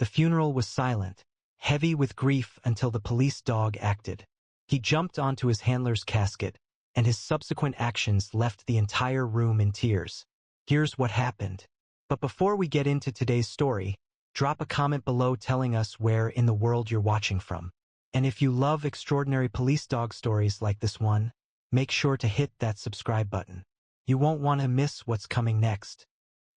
The funeral was silent, heavy with grief until the police dog acted. He jumped onto his handler's casket, and his subsequent actions left the entire room in tears. Here's what happened. But before we get into today's story, drop a comment below telling us where in the world you're watching from. And if you love extraordinary police dog stories like this one, make sure to hit that subscribe button. You won't want to miss what's coming next.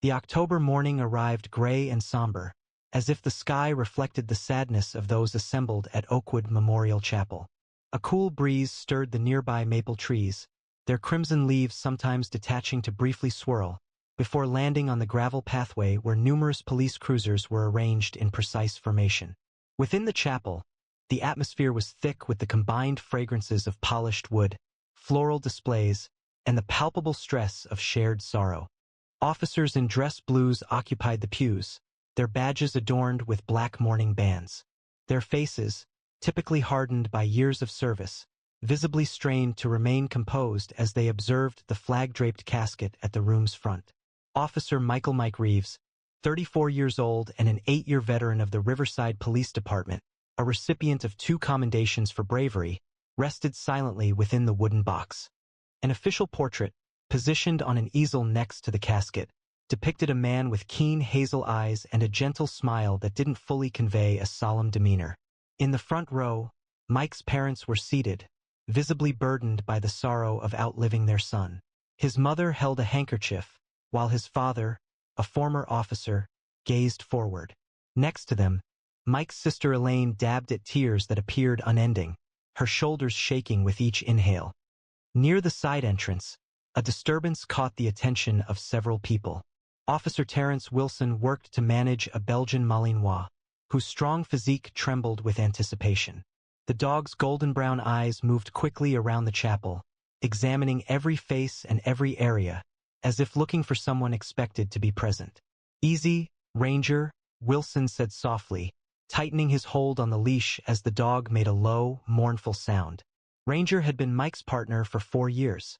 The October morning arrived gray and somber, as if the sky reflected the sadness of those assembled at Oakwood Memorial Chapel. A cool breeze stirred the nearby maple trees, their crimson leaves sometimes detaching to briefly swirl, before landing on the gravel pathway where numerous police cruisers were arranged in precise formation. Within the chapel, the atmosphere was thick with the combined fragrances of polished wood, floral displays, and the palpable stress of shared sorrow. Officers in dress blues occupied the pews, their badges adorned with black mourning bands. Their faces, typically hardened by years of service, visibly strained to remain composed as they observed the flag-draped casket at the room's front. Officer Michael Mike Reeves, 34 years old and an 8-year veteran of the Riverside Police Department, a recipient of 2 commendations for bravery, rested silently within the wooden box. An official portrait, positioned on an easel next to the casket, depicted a man with keen hazel eyes and a gentle smile that didn't fully convey a solemn demeanor. In the front row, Mike's parents were seated, visibly burdened by the sorrow of outliving their son. His mother held a handkerchief, while his father, a former officer, gazed forward. Next to them, Mike's sister Elaine dabbed at tears that appeared unending, her shoulders shaking with each inhale. Near the side entrance, a disturbance caught the attention of several people. Officer Terrence Wilson worked to manage a Belgian Malinois, whose strong physique trembled with anticipation. The dog's golden-brown eyes moved quickly around the chapel, examining every face and every area, as if looking for someone expected to be present. "Easy, Ranger," Wilson said softly, tightening his hold on the leash as the dog made a low, mournful sound. Ranger had been Mike's partner for 4 years.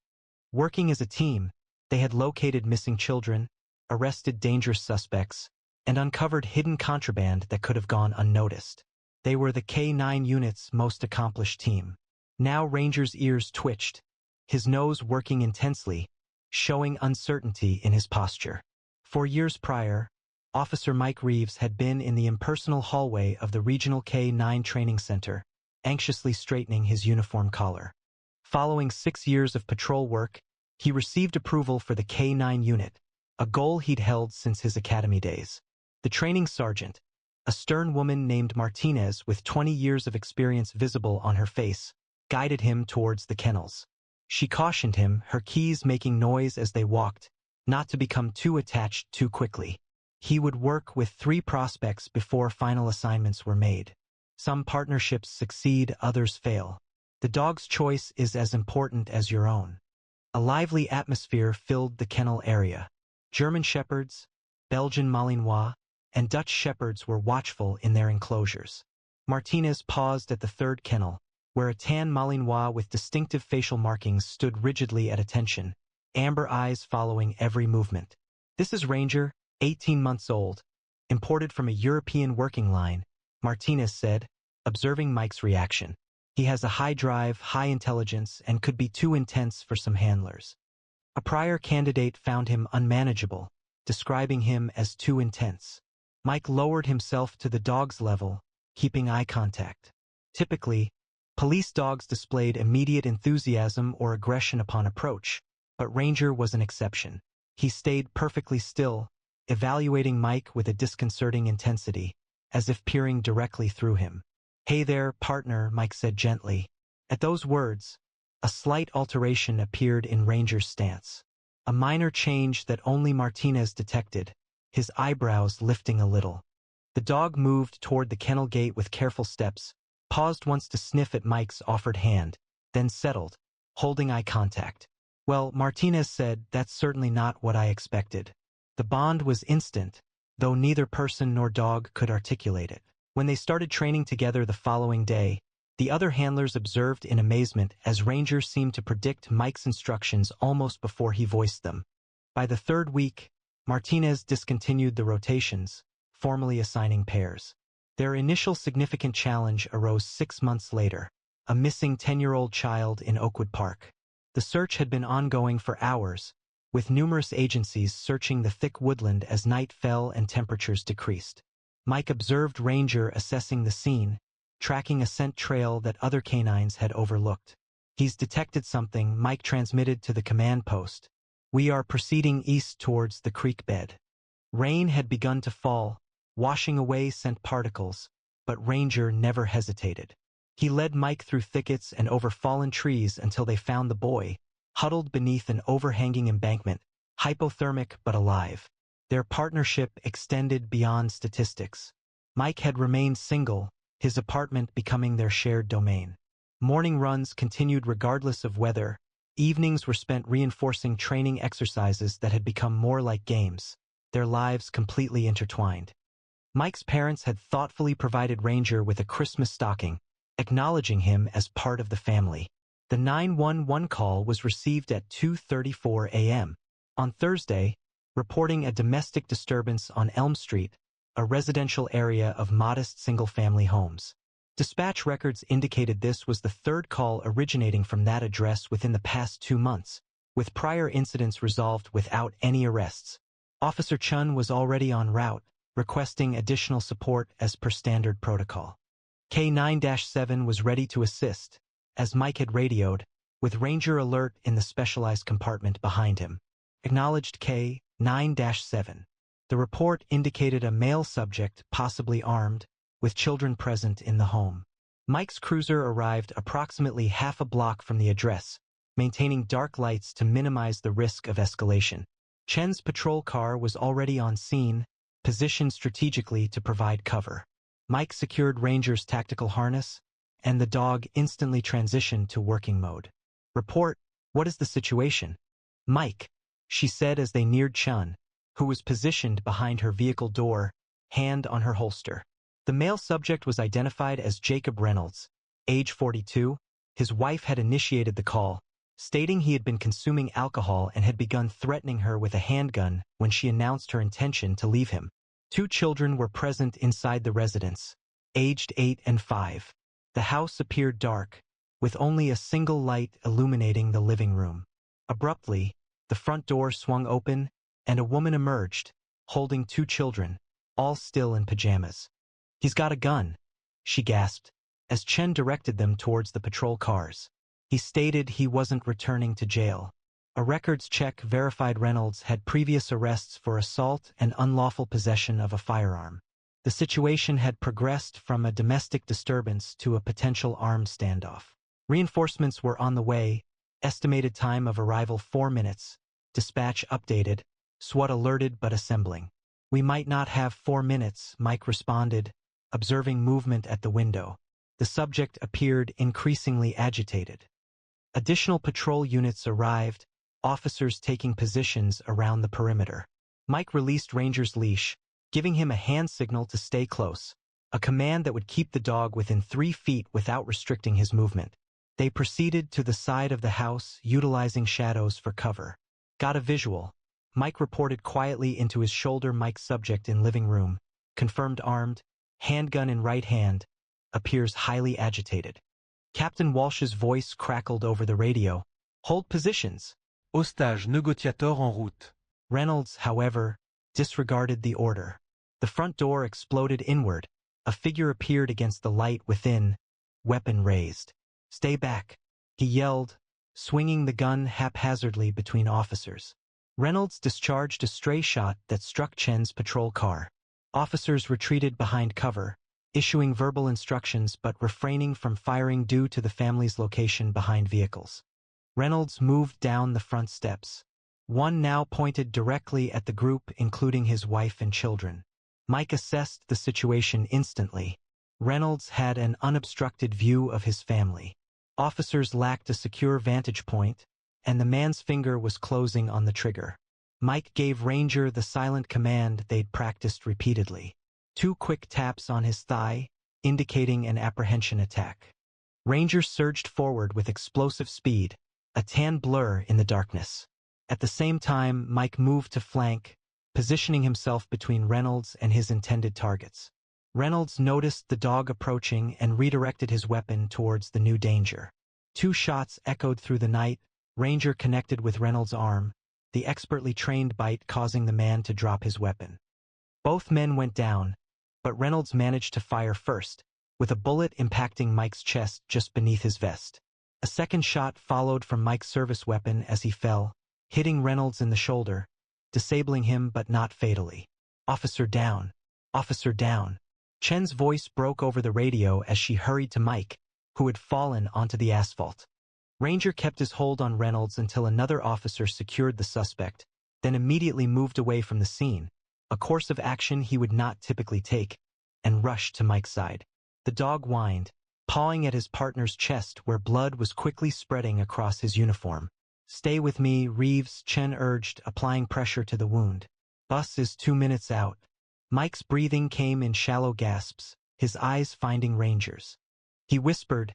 Working as a team, they had located missing children, arrested dangerous suspects, and uncovered hidden contraband that could have gone unnoticed. They were the K-9 unit's most accomplished team. Now Ranger's ears twitched, his nose working intensely, showing uncertainty in his posture. 4 years prior, Officer Mike Reeves had been in the impersonal hallway of the regional K-9 training center, anxiously straightening his uniform collar. Following 6 years of patrol work, he received approval for the K-9 unit, a goal he'd held since his academy days. The training sergeant, a stern woman named Martinez with 20 years of experience visible on her face, guided him towards the kennels. She cautioned him, her keys making noise as they walked, not to become too attached too quickly. He would work with 3 prospects before final assignments were made. Some partnerships succeed, others fail. The dog's choice is as important as your own. A lively atmosphere filled the kennel area. German Shepherds, Belgian Malinois, and Dutch Shepherds were watchful in their enclosures. Martinez paused at the 3rd kennel, where a tan Malinois with distinctive facial markings stood rigidly at attention, amber eyes following every movement. "This is Ranger, 18 months old, imported from a European working line," Martinez said, observing Mike's reaction. "He has a high drive, high intelligence, and could be too intense for some handlers." A prior candidate found him unmanageable, describing him as too intense. Mike lowered himself to the dog's level, keeping eye contact. Typically, police dogs displayed immediate enthusiasm or aggression upon approach, but Ranger was an exception. He stayed perfectly still, evaluating Mike with a disconcerting intensity, as if peering directly through him. "Hey there, partner," Mike said gently. At those words, a slight alteration appeared in Ranger's stance. A minor change that only Martinez detected, his eyebrows lifting a little. The dog moved toward the kennel gate with careful steps, paused once to sniff at Mike's offered hand, then settled, holding eye contact. "Well," Martinez said, "that's certainly not what I expected." The bond was instant, though neither person nor dog could articulate it. When they started training together the following day, the other handlers observed in amazement as Ranger seemed to predict Mike's instructions almost before he voiced them. By the 3rd week, Martinez discontinued the rotations, formally assigning pairs. Their initial significant challenge arose 6 months later, a missing 10-year-old child in Oakwood Park. The search had been ongoing for hours, with numerous agencies searching the thick woodland as night fell and temperatures decreased. Mike observed Ranger assessing the scene, tracking a scent trail that other canines had overlooked. "He's detected something," Mike transmitted to the command post. "We are proceeding east towards the creek bed." Rain had begun to fall, washing away scent particles, but Ranger never hesitated. He led Mike through thickets and over fallen trees until they found the boy, huddled beneath an overhanging embankment, hypothermic but alive. Their partnership extended beyond statistics. Mike had remained single, his apartment becoming their shared domain. Morning runs continued regardless of weather. Evenings were spent reinforcing training exercises that had become more like games, their lives completely intertwined. Mike's parents had thoughtfully provided Ranger with a Christmas stocking, acknowledging him as part of the family. The 911 call was received at 2:34 a.m. on Thursday, reporting a domestic disturbance on Elm Street, a residential area of modest single-family homes. Dispatch records indicated this was the third call originating from that address within the past 2 months, with prior incidents resolved without any arrests. Officer Chun was already en route, requesting additional support as per standard protocol. K9-7 was ready to assist, as Mike had radioed, with Ranger alert in the specialized compartment behind him. Acknowledged K9-7. The report indicated a male subject, possibly armed, with children present in the home. Mike's cruiser arrived approximately half a block from the address, maintaining dark lights to minimize the risk of escalation. Chen's patrol car was already on scene, positioned strategically to provide cover. Mike secured Ranger's tactical harness, and the dog instantly transitioned to working mode. "Report, what is the situation?" "Mike," she said as they neared Chun, who was positioned behind her vehicle door, hand on her holster. The male subject was identified as Jacob Reynolds, age 42. His wife had initiated the call, stating he had been consuming alcohol and had begun threatening her with a handgun when she announced her intention to leave him. 2 children were present inside the residence, aged 8 and 5. The house appeared dark, with only a single light illuminating the living room. Abruptly, the front door swung open, and a woman emerged, holding 2 children, all still in pajamas. "He's got a gun," she gasped, as Chen directed them towards the patrol cars. He stated he wasn't returning to jail. A records check verified Reynolds had previous arrests for assault and unlawful possession of a firearm. The situation had progressed from a domestic disturbance to a potential armed standoff. Reinforcements were on the way, estimated time of arrival 4 minutes. Dispatch updated, SWAT alerted but assembling. "We might not have 4 minutes, Mike responded, observing movement at the window. The subject appeared increasingly agitated. Additional patrol units arrived, officers taking positions around the perimeter. Mike released Ranger's leash, giving him a hand signal to stay close, a command that would keep the dog within 3 feet without restricting his movement. They proceeded to the side of the house, utilizing shadows for cover. "Got a visual," Mike reported quietly into his shoulder. Mike's subject in living room, confirmed armed, handgun in right hand, appears highly agitated. Captain Walsh's voice crackled over the radio. "Hold positions." Ostage négociateur en route. Reynolds, however, disregarded the order. The front door exploded inward. A figure appeared against the light within, weapon raised. "Stay back," he yelled, swinging the gun haphazardly between officers. Reynolds discharged a stray shot that struck Chen's patrol car. Officers retreated behind cover, issuing verbal instructions but refraining from firing due to the family's location behind vehicles. Reynolds moved down the front steps. One now pointed directly at the group, including his wife and children. Mike assessed the situation instantly. Reynolds had an unobstructed view of his family. Officers lacked a secure vantage point, and the man's finger was closing on the trigger. Mike gave Ranger the silent command they'd practiced repeatedly. 2 quick taps on his thigh, indicating an apprehension attack. Ranger surged forward with explosive speed, a tan blur in the darkness. At the same time, Mike moved to flank, positioning himself between Reynolds and his intended targets. Reynolds noticed the dog approaching and redirected his weapon towards the new danger. 2 shots echoed through the night. Ranger connected with Reynolds' arm, the expertly trained bite causing the man to drop his weapon. Both men went down, but Reynolds managed to fire first, with a bullet impacting Mike's chest just beneath his vest. A second shot followed from Mike's service weapon as he fell, hitting Reynolds in the shoulder, disabling him but not fatally. "Officer down! Officer down!" Chen's voice broke over the radio as she hurried to Mike, who had fallen onto the asphalt. Ranger kept his hold on Reynolds until another officer secured the suspect, then immediately moved away from the scene, a course of action he would not typically take, and rushed to Mike's side. The dog whined, pawing at his partner's chest where blood was quickly spreading across his uniform. "Stay with me, Reeves," Chen urged, applying pressure to the wound. "Bus is 2 minutes out." Mike's breathing came in shallow gasps, his eyes finding Ranger's. He whispered,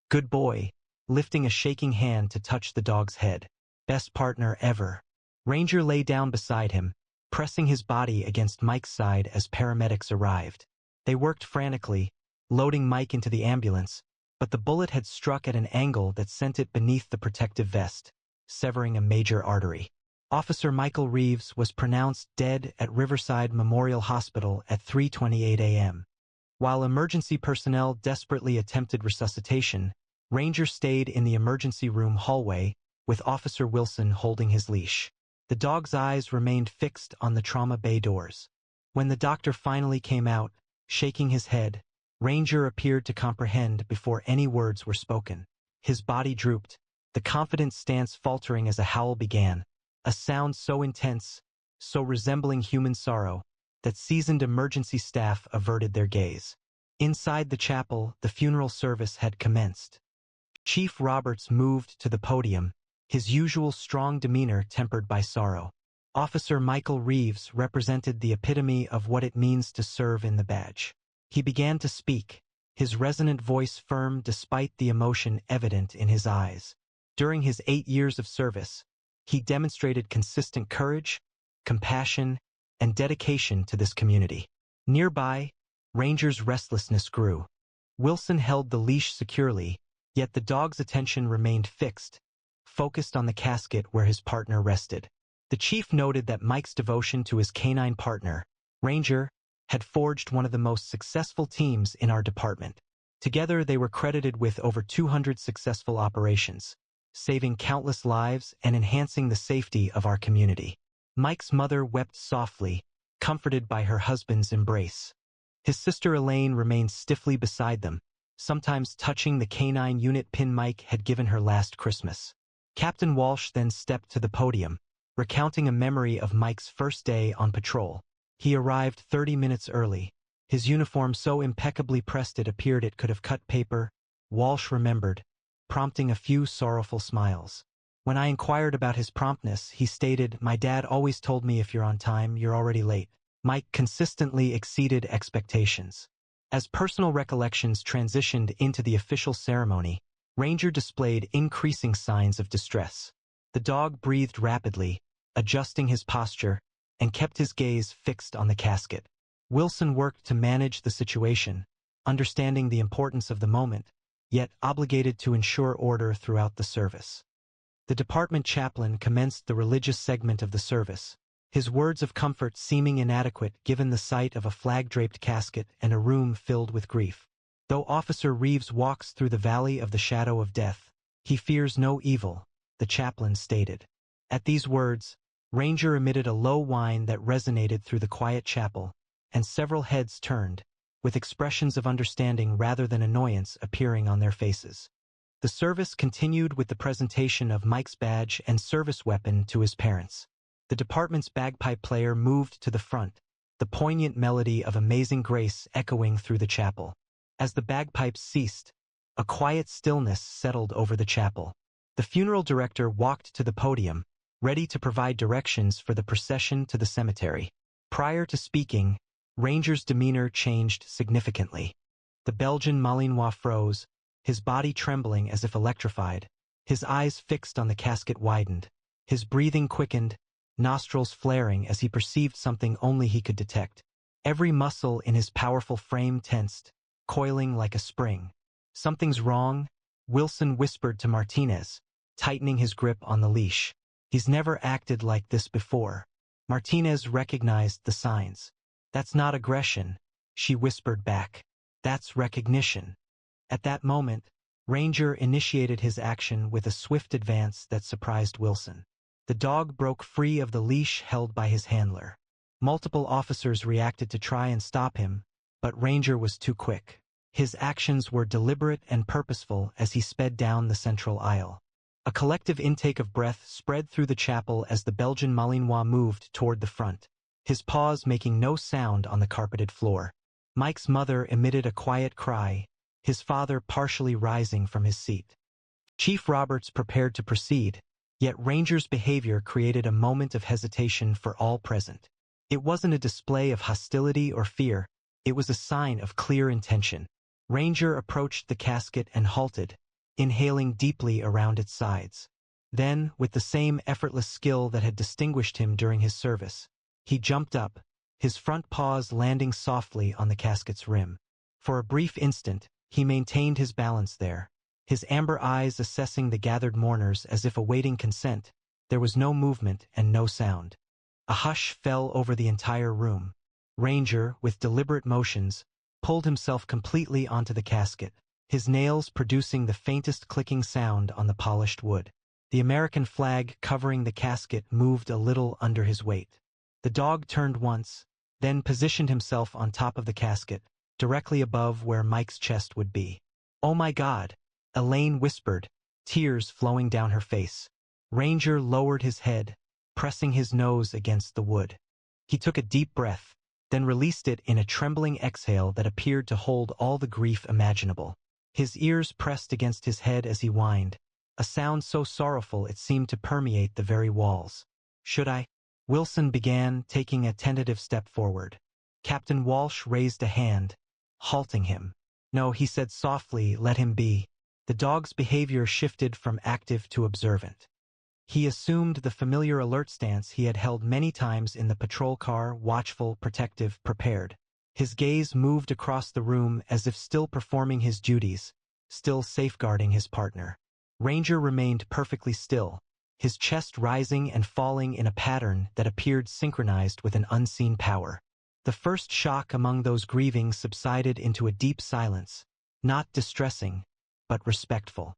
"Good boy," lifting a shaking hand to touch the dog's head. "Best partner ever." Ranger lay down beside him, pressing his body against Mike's side as paramedics arrived. They worked frantically, loading Mike into the ambulance, but the bullet had struck at an angle that sent it beneath the protective vest, severing a major artery. Officer Michael Reeves was pronounced dead at Riverside Memorial Hospital at 3:28 a.m. While emergency personnel desperately attempted resuscitation, Ranger stayed in the emergency room hallway, with Officer Wilson holding his leash. The dog's eyes remained fixed on the trauma bay doors. When the doctor finally came out, shaking his head, Ranger appeared to comprehend before any words were spoken. His body drooped, the confident stance faltering as a howl began, a sound so intense, so resembling human sorrow, that seasoned emergency staff averted their gaze. Inside the chapel, the funeral service had commenced. Chief Roberts moved to the podium, his usual strong demeanor tempered by sorrow. Officer Michael Reeves represented the epitome of what it means to serve in the badge. He began to speak, his resonant voice firm despite the emotion evident in his eyes. During his 8 years of service, he demonstrated consistent courage, compassion, and dedication to this community. Nearby, Ranger's restlessness grew. Wilson held the leash securely, yet the dog's attention remained fixed, focused on the casket where his partner rested. The chief noted that Mike's devotion to his canine partner, Ranger, had forged one of the most successful teams in our department. Together they were credited with over 200 successful operations, saving countless lives and enhancing the safety of our community. Mike's mother wept softly, comforted by her husband's embrace. His sister Elaine remained stiffly beside them, sometimes touching the canine unit pin Mike had given her last Christmas. Captain Walsh then stepped to the podium, recounting a memory of Mike's first day on patrol. He arrived 30 minutes early, his uniform so impeccably pressed it appeared it could have cut paper, Walsh remembered, prompting a few sorrowful smiles. When I inquired about his promptness, he stated, "My dad always told me if you're on time, you're already late." Mike consistently exceeded expectations. As personal recollections transitioned into the official ceremony, Ranger displayed increasing signs of distress. The dog breathed rapidly, adjusting his posture, and kept his gaze fixed on the casket. Wilson worked to manage the situation, understanding the importance of the moment, yet obligated to ensure order throughout the service. The department chaplain commenced the religious segment of the service, his words of comfort seeming inadequate given the sight of a flag-draped casket and a room filled with grief. Though Officer Reeves walks through the valley of the shadow of death, he fears no evil, the chaplain stated. At these words, Ranger emitted a low whine that resonated through the quiet chapel, and several heads turned, with expressions of understanding rather than annoyance appearing on their faces. The service continued with the presentation of Mike's badge and service weapon to his parents. The department's bagpipe player moved to the front, the poignant melody of Amazing Grace echoing through the chapel. As the bagpipes ceased, a quiet stillness settled over the chapel. The funeral director walked to the podium, ready to provide directions for the procession to the cemetery. Prior to speaking, Ranger's demeanor changed significantly. The Belgian Malinois froze, his body trembling as if electrified. His eyes fixed on the casket widened. His breathing quickened, nostrils flaring as he perceived something only he could detect. Every muscle in his powerful frame tensed, coiling like a spring. "Something's wrong," Wilson whispered to Martinez, tightening his grip on the leash. "He's never acted like this before." Martinez recognized the signs. "That's not aggression," she whispered back. "That's recognition." At that moment, Ranger initiated his action with a swift advance that surprised Wilson. The dog broke free of the leash held by his handler. Multiple officers reacted to try and stop him, but Ranger was too quick. His actions were deliberate and purposeful as he sped down the central aisle. A collective intake of breath spread through the chapel as the Belgian Malinois moved toward the front, his paws making no sound on the carpeted floor. Mike's mother emitted a quiet cry, his father partially rising from his seat. Chief Roberts prepared to proceed, yet Ranger's behavior created a moment of hesitation for all present. It wasn't a display of hostility or fear, it was a sign of clear intention. Ranger approached the casket and halted, inhaling deeply around its sides. Then, with the same effortless skill that had distinguished him during his service, he jumped up, his front paws landing softly on the casket's rim. For a brief instant, he maintained his balance there, his amber eyes assessing the gathered mourners as if awaiting consent. There was no movement and no sound. A hush fell over the entire room. Ranger, with deliberate motions, pulled himself completely onto the casket, his nails producing the faintest clicking sound on the polished wood. The American flag covering the casket moved a little under his weight. The dog turned once, then positioned himself on top of the casket, directly above where Mike's chest would be. "Oh my God," Elaine whispered, tears flowing down her face. Ranger lowered his head, pressing his nose against the wood. He took a deep breath, then released it in a trembling exhale that appeared to hold all the grief imaginable. His ears pressed against his head as he whined, a sound so sorrowful it seemed to permeate the very walls. "Should I?" Wilson began, taking a tentative step forward. Captain Walsh raised a hand, halting him. "No," he said softly, "let him be." The dog's behavior shifted from active to observant. He assumed the familiar alert stance he had held many times in the patrol car, watchful, protective, prepared. His gaze moved across the room as if still performing his duties, still safeguarding his partner. Ranger remained perfectly still, his chest rising and falling in a pattern that appeared synchronized with an unseen power. The first shock among those grieving subsided into a deep silence, not distressing, but respectful.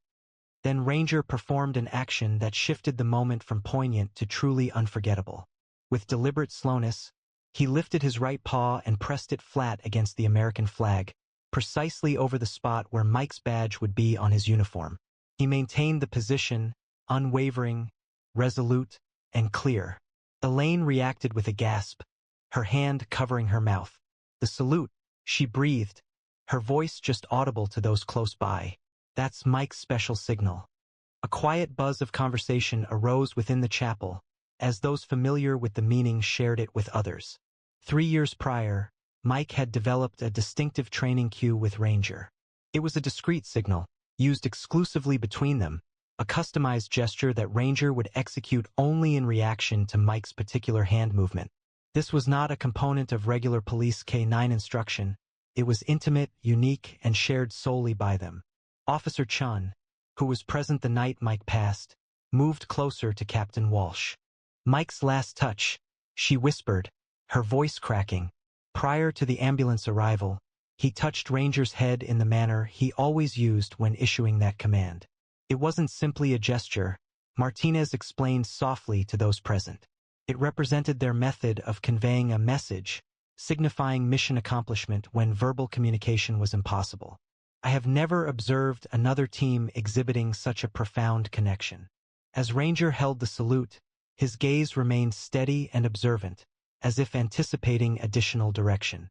Then Ranger performed an action that shifted the moment from poignant to truly unforgettable. With deliberate slowness, he lifted his right paw and pressed it flat against the American flag, precisely over the spot where Mike's badge would be on his uniform. He maintained the position, unwavering, resolute, and clear. Elaine reacted with a gasp, her hand covering her mouth. "The salute," she breathed, her voice just audible to those close by. "That's Mike's special signal." A quiet buzz of conversation arose within the chapel, as those familiar with the meaning shared it with others. 3 years prior, Mike had developed a distinctive training cue with Ranger. It was a discreet signal, used exclusively between them, a customized gesture that Ranger would execute only in reaction to Mike's particular hand movement. This was not a component of regular police K-9 instruction. It was intimate, unique, and shared solely by them. Officer Chun, who was present the night Mike passed, moved closer to Captain Walsh. "Mike's last touch," she whispered, her voice cracking. Prior to the ambulance arrival, he touched Ranger's head in the manner he always used when issuing that command. It wasn't simply a gesture, Martinez explained softly to those present. It represented their method of conveying a message, signifying mission accomplishment when verbal communication was impossible. I have never observed another team exhibiting such a profound connection. As Ranger held the salute, his gaze remained steady and observant, as if anticipating additional direction.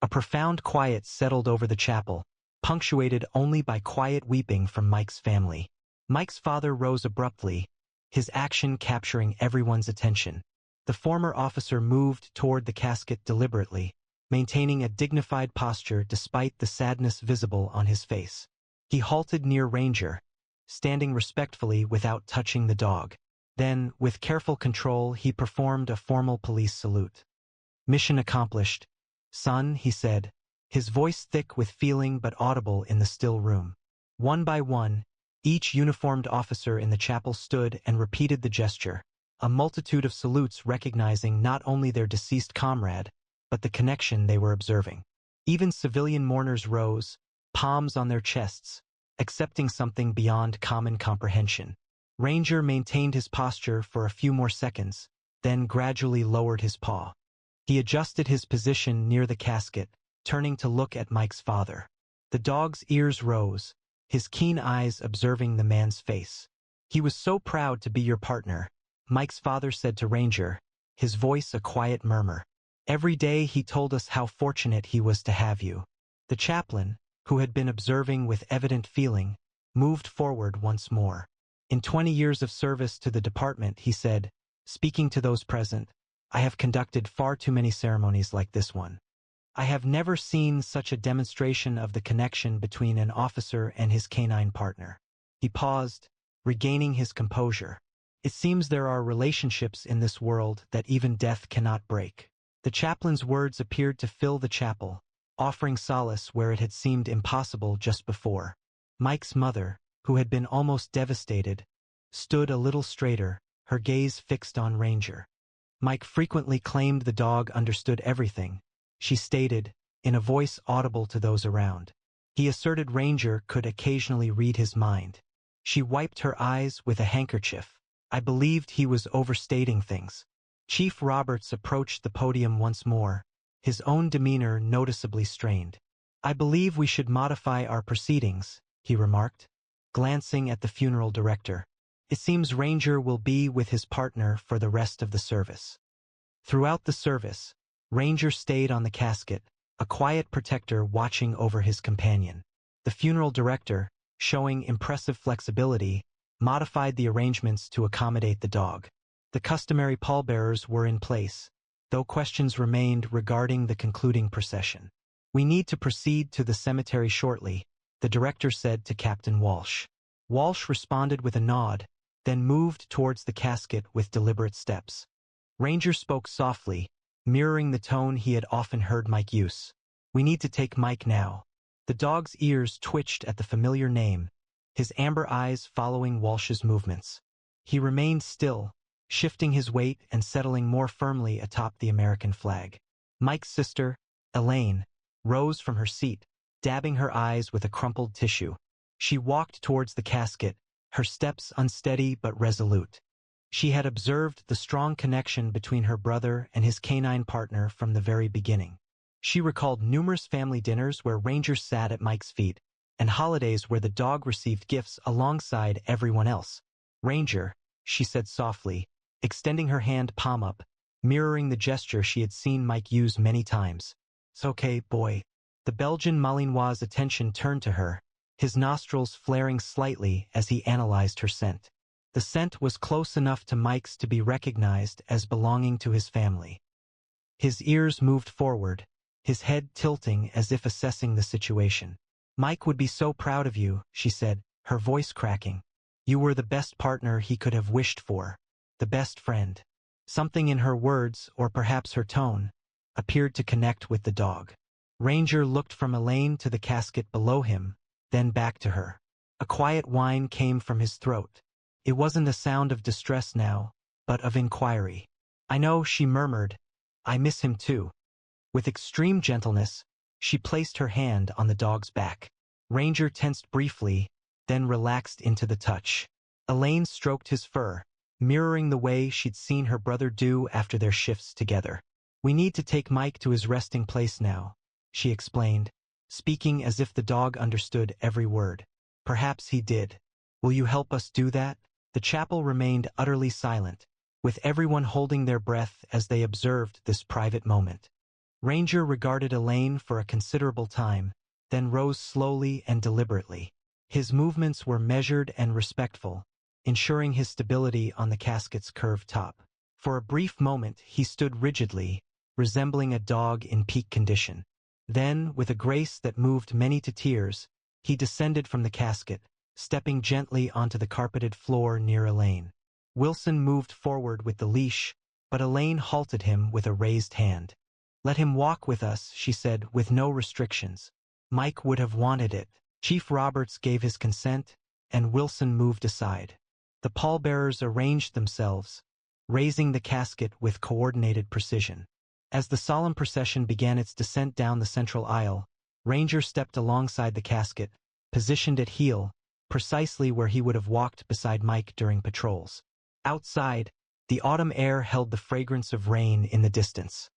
A profound quiet settled over the chapel, punctuated only by quiet weeping from Mike's family. Mike's father rose abruptly, his action capturing everyone's attention. The former officer moved toward the casket deliberately, maintaining a dignified posture despite the sadness visible on his face. He halted near Ranger, standing respectfully without touching the dog. Then, with careful control, he performed a formal police salute. "Mission accomplished. Son," he said, his voice thick with feeling but audible in the still room. One by one, each uniformed officer in the chapel stood and repeated the gesture, a multitude of salutes recognizing not only their deceased comrade, but the connection they were observing. Even civilian mourners rose, palms on their chests, accepting something beyond common comprehension. Ranger maintained his posture for a few more seconds, then gradually lowered his paw. He adjusted his position near the casket, turning to look at Mike's father. The dog's ears rose, his keen eyes observing the man's face. "He was so proud to be your partner," Mike's father said to Ranger, his voice a quiet murmur. "Every day he told us how fortunate he was to have you." The chaplain, who had been observing with evident feeling, moved forward once more. "In 20 years of service to the department," he said, speaking to those present, "I have conducted far too many ceremonies like this one. I have never seen such a demonstration of the connection between an officer and his canine partner." He paused, regaining his composure. "It seems there are relationships in this world that even death cannot break." The chaplain's words appeared to fill the chapel, offering solace where it had seemed impossible just before. Mike's mother, who had been almost devastated, stood a little straighter, her gaze fixed on Ranger. Mike frequently claimed the dog understood everything, she stated, in a voice audible to those around. He asserted Ranger could occasionally read his mind. She wiped her eyes with a handkerchief. "I believed he was overstating things." Chief Roberts approached the podium once more, his own demeanor noticeably strained. "I believe we should modify our proceedings," he remarked, glancing at the funeral director. "It seems Ranger will be with his partner for the rest of the service." Throughout the service, Ranger stayed on the casket, a quiet protector watching over his companion. The funeral director, showing impressive flexibility, modified the arrangements to accommodate the dog. The customary pallbearers were in place, though questions remained regarding the concluding procession. "We need to proceed to the cemetery shortly," the director said to Captain Walsh. Walsh responded with a nod, then moved towards the casket with deliberate steps. Ranger spoke softly, mirroring the tone he had often heard Mike use. "We need to take Mike now." The dog's ears twitched at the familiar name, his amber eyes following Walsh's movements. He remained still, shifting his weight and settling more firmly atop the American flag. Mike's sister, Elaine, rose from her seat, dabbing her eyes with a crumpled tissue. She walked towards the casket, her steps unsteady but resolute. She had observed the strong connection between her brother and his canine partner from the very beginning. She recalled numerous family dinners where Ranger sat at Mike's feet, and holidays where the dog received gifts alongside everyone else. "Ranger," she said softly, extending her hand palm up, mirroring the gesture she had seen Mike use many times. "It's okay, boy." The Belgian Malinois' attention turned to her, his nostrils flaring slightly as he analyzed her scent. The scent was close enough to Mike's to be recognized as belonging to his family. His ears moved forward, his head tilting as if assessing the situation. "Mike would be so proud of you," she said, her voice cracking. "You were the best partner he could have wished for, the best friend." Something in her words, or perhaps her tone, appeared to connect with the dog. Ranger looked from Elaine to the casket below him, then back to her. A quiet whine came from his throat. It wasn't a sound of distress now, but of inquiry. "I know," she murmured. "I miss him too." With extreme gentleness, she placed her hand on the dog's back. Ranger tensed briefly, then relaxed into the touch. Elaine stroked his fur, mirroring the way she'd seen her brother do after their shifts together. "We need to take Mike to his resting place now," she explained, speaking as if the dog understood every word. "Perhaps he did. Will you help us do that?" The chapel remained utterly silent, with everyone holding their breath as they observed this private moment. Ranger regarded Elaine for a considerable time, then rose slowly and deliberately. His movements were measured and respectful, ensuring his stability on the casket's curved top. For a brief moment he stood rigidly, resembling a dog in peak condition. Then, with a grace that moved many to tears, he descended from the casket, stepping gently onto the carpeted floor near Elaine. Wilson moved forward with the leash, but Elaine halted him with a raised hand. "Let him walk with us," she said, "with no restrictions." Mike would have wanted it. Chief Roberts gave his consent, and Wilson moved aside. The pallbearers arranged themselves, raising the casket with coordinated precision. As the solemn procession began its descent down the central aisle, Ranger stepped alongside the casket, positioned at heel, precisely where he would have walked beside Mike during patrols. Outside, the autumn air held the fragrance of rain in the distance.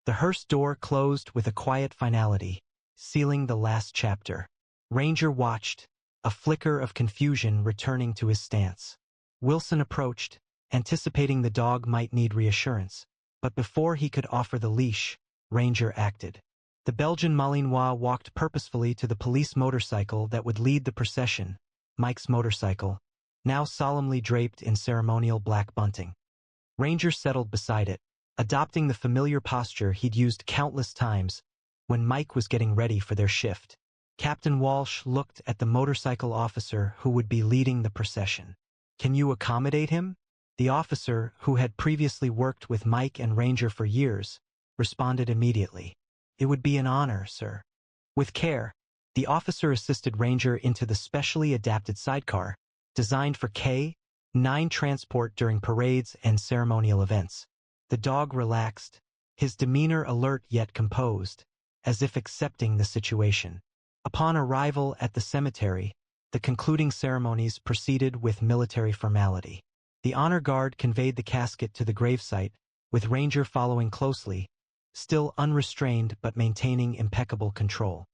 The hearse door closed with a quiet finality, sealing the last chapter. Ranger watched, a flicker of confusion returning to his stance. Wilson approached, anticipating the dog might need reassurance, but before he could offer the leash, Ranger acted. The Belgian Malinois walked purposefully to the police motorcycle that would lead the procession, Mike's motorcycle, now solemnly draped in ceremonial black bunting. Ranger settled beside it, adopting the familiar posture he'd used countless times when Mike was getting ready for their shift. Captain Walsh looked at the motorcycle officer who would be leading the procession. "Can you accommodate him?" The officer, who had previously worked with Mike and Ranger for years, responded immediately. "It would be an honor, sir." With care, the officer assisted Ranger into the specially adapted sidecar, designed for K-9 transport during parades and ceremonial events. The dog relaxed, his demeanor alert yet composed, as if accepting the situation. Upon arrival at the cemetery, the concluding ceremonies proceeded with military formality. The honor guard conveyed the casket to the gravesite, with Ranger following closely, still unrestrained but maintaining impeccable control.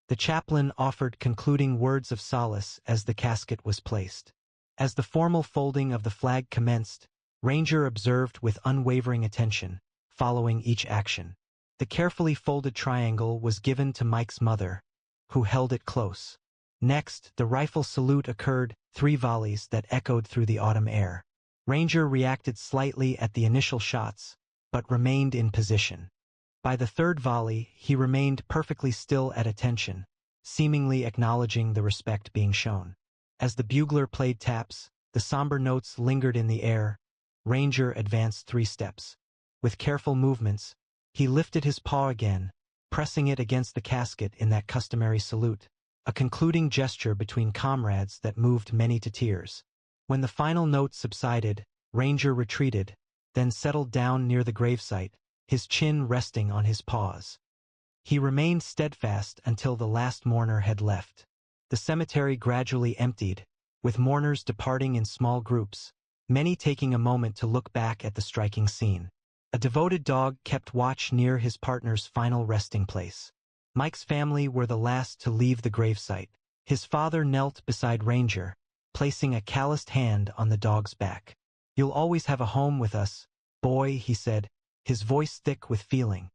The chaplain offered concluding words of solace as the casket was placed. As the formal folding of the flag commenced, Ranger observed with unwavering attention, following each action. The carefully folded triangle was given to Mike's mother, who held it close. Next, the rifle salute occurred, 3 volleys that echoed through the autumn air. Ranger reacted slightly at the initial shots, but remained in position. By the 3rd volley, he remained perfectly still at attention, seemingly acknowledging the respect being shown. As the bugler played taps, the somber notes lingered in the air. Ranger advanced 3 steps. With careful movements, he lifted his paw again, pressing it against the casket in that customary salute, a concluding gesture between comrades that moved many to tears. When the final note subsided, Ranger retreated, then settled down near the gravesite, his chin resting on his paws. He remained steadfast until the last mourner had left. The cemetery gradually emptied, with mourners departing in small groups, many taking a moment to look back at the striking scene. A devoted dog kept watch near his partner's final resting place. Mike's family were the last to leave the gravesite. His father knelt beside Ranger, placing a calloused hand on the dog's back. "You'll always have a home with us, boy," he said, his voice thick with feeling.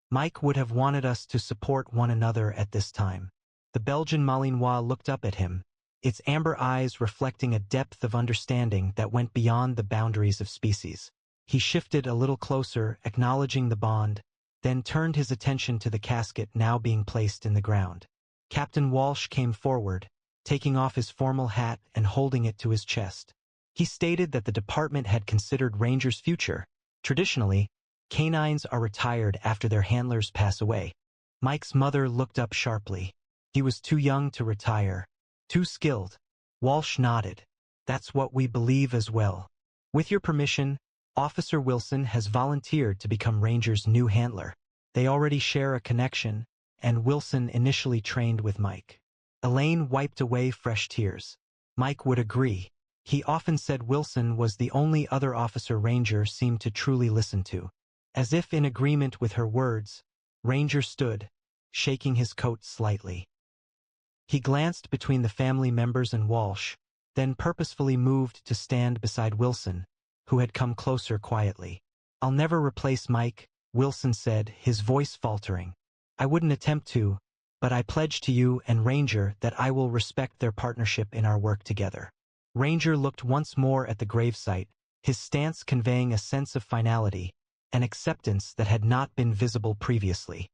Mike would have wanted us to support one another at this time. The Belgian Malinois looked up at him, its amber eyes reflecting a depth of understanding that went beyond the boundaries of species. He shifted a little closer, acknowledging the bond, then turned his attention to the casket now being placed in the ground. Captain Walsh came forward, taking off his formal hat and holding it to his chest. He stated that the department had considered Ranger's future. Traditionally, canines are retired after their handlers pass away. Mike's mother looked up sharply. He was too young to retire. Too skilled. Walsh nodded. "That's what we believe as well. With your permission, Officer Wilson has volunteered to become Ranger's new handler. They already share a connection, and Wilson initially trained with Mike." Elaine wiped away fresh tears. Mike would agree. He often said Wilson was the only other officer Ranger seemed to truly listen to. As if in agreement with her words, Ranger stood, shaking his coat slightly. He glanced between the family members and Walsh, then purposefully moved to stand beside Wilson, who had come closer quietly. "I'll never replace Mike," Wilson said, his voice faltering. "I wouldn't attempt to, but I pledge to you and Ranger that I will respect their partnership in our work together." Ranger looked once more at the gravesite, his stance conveying a sense of finality, an acceptance that had not been visible previously.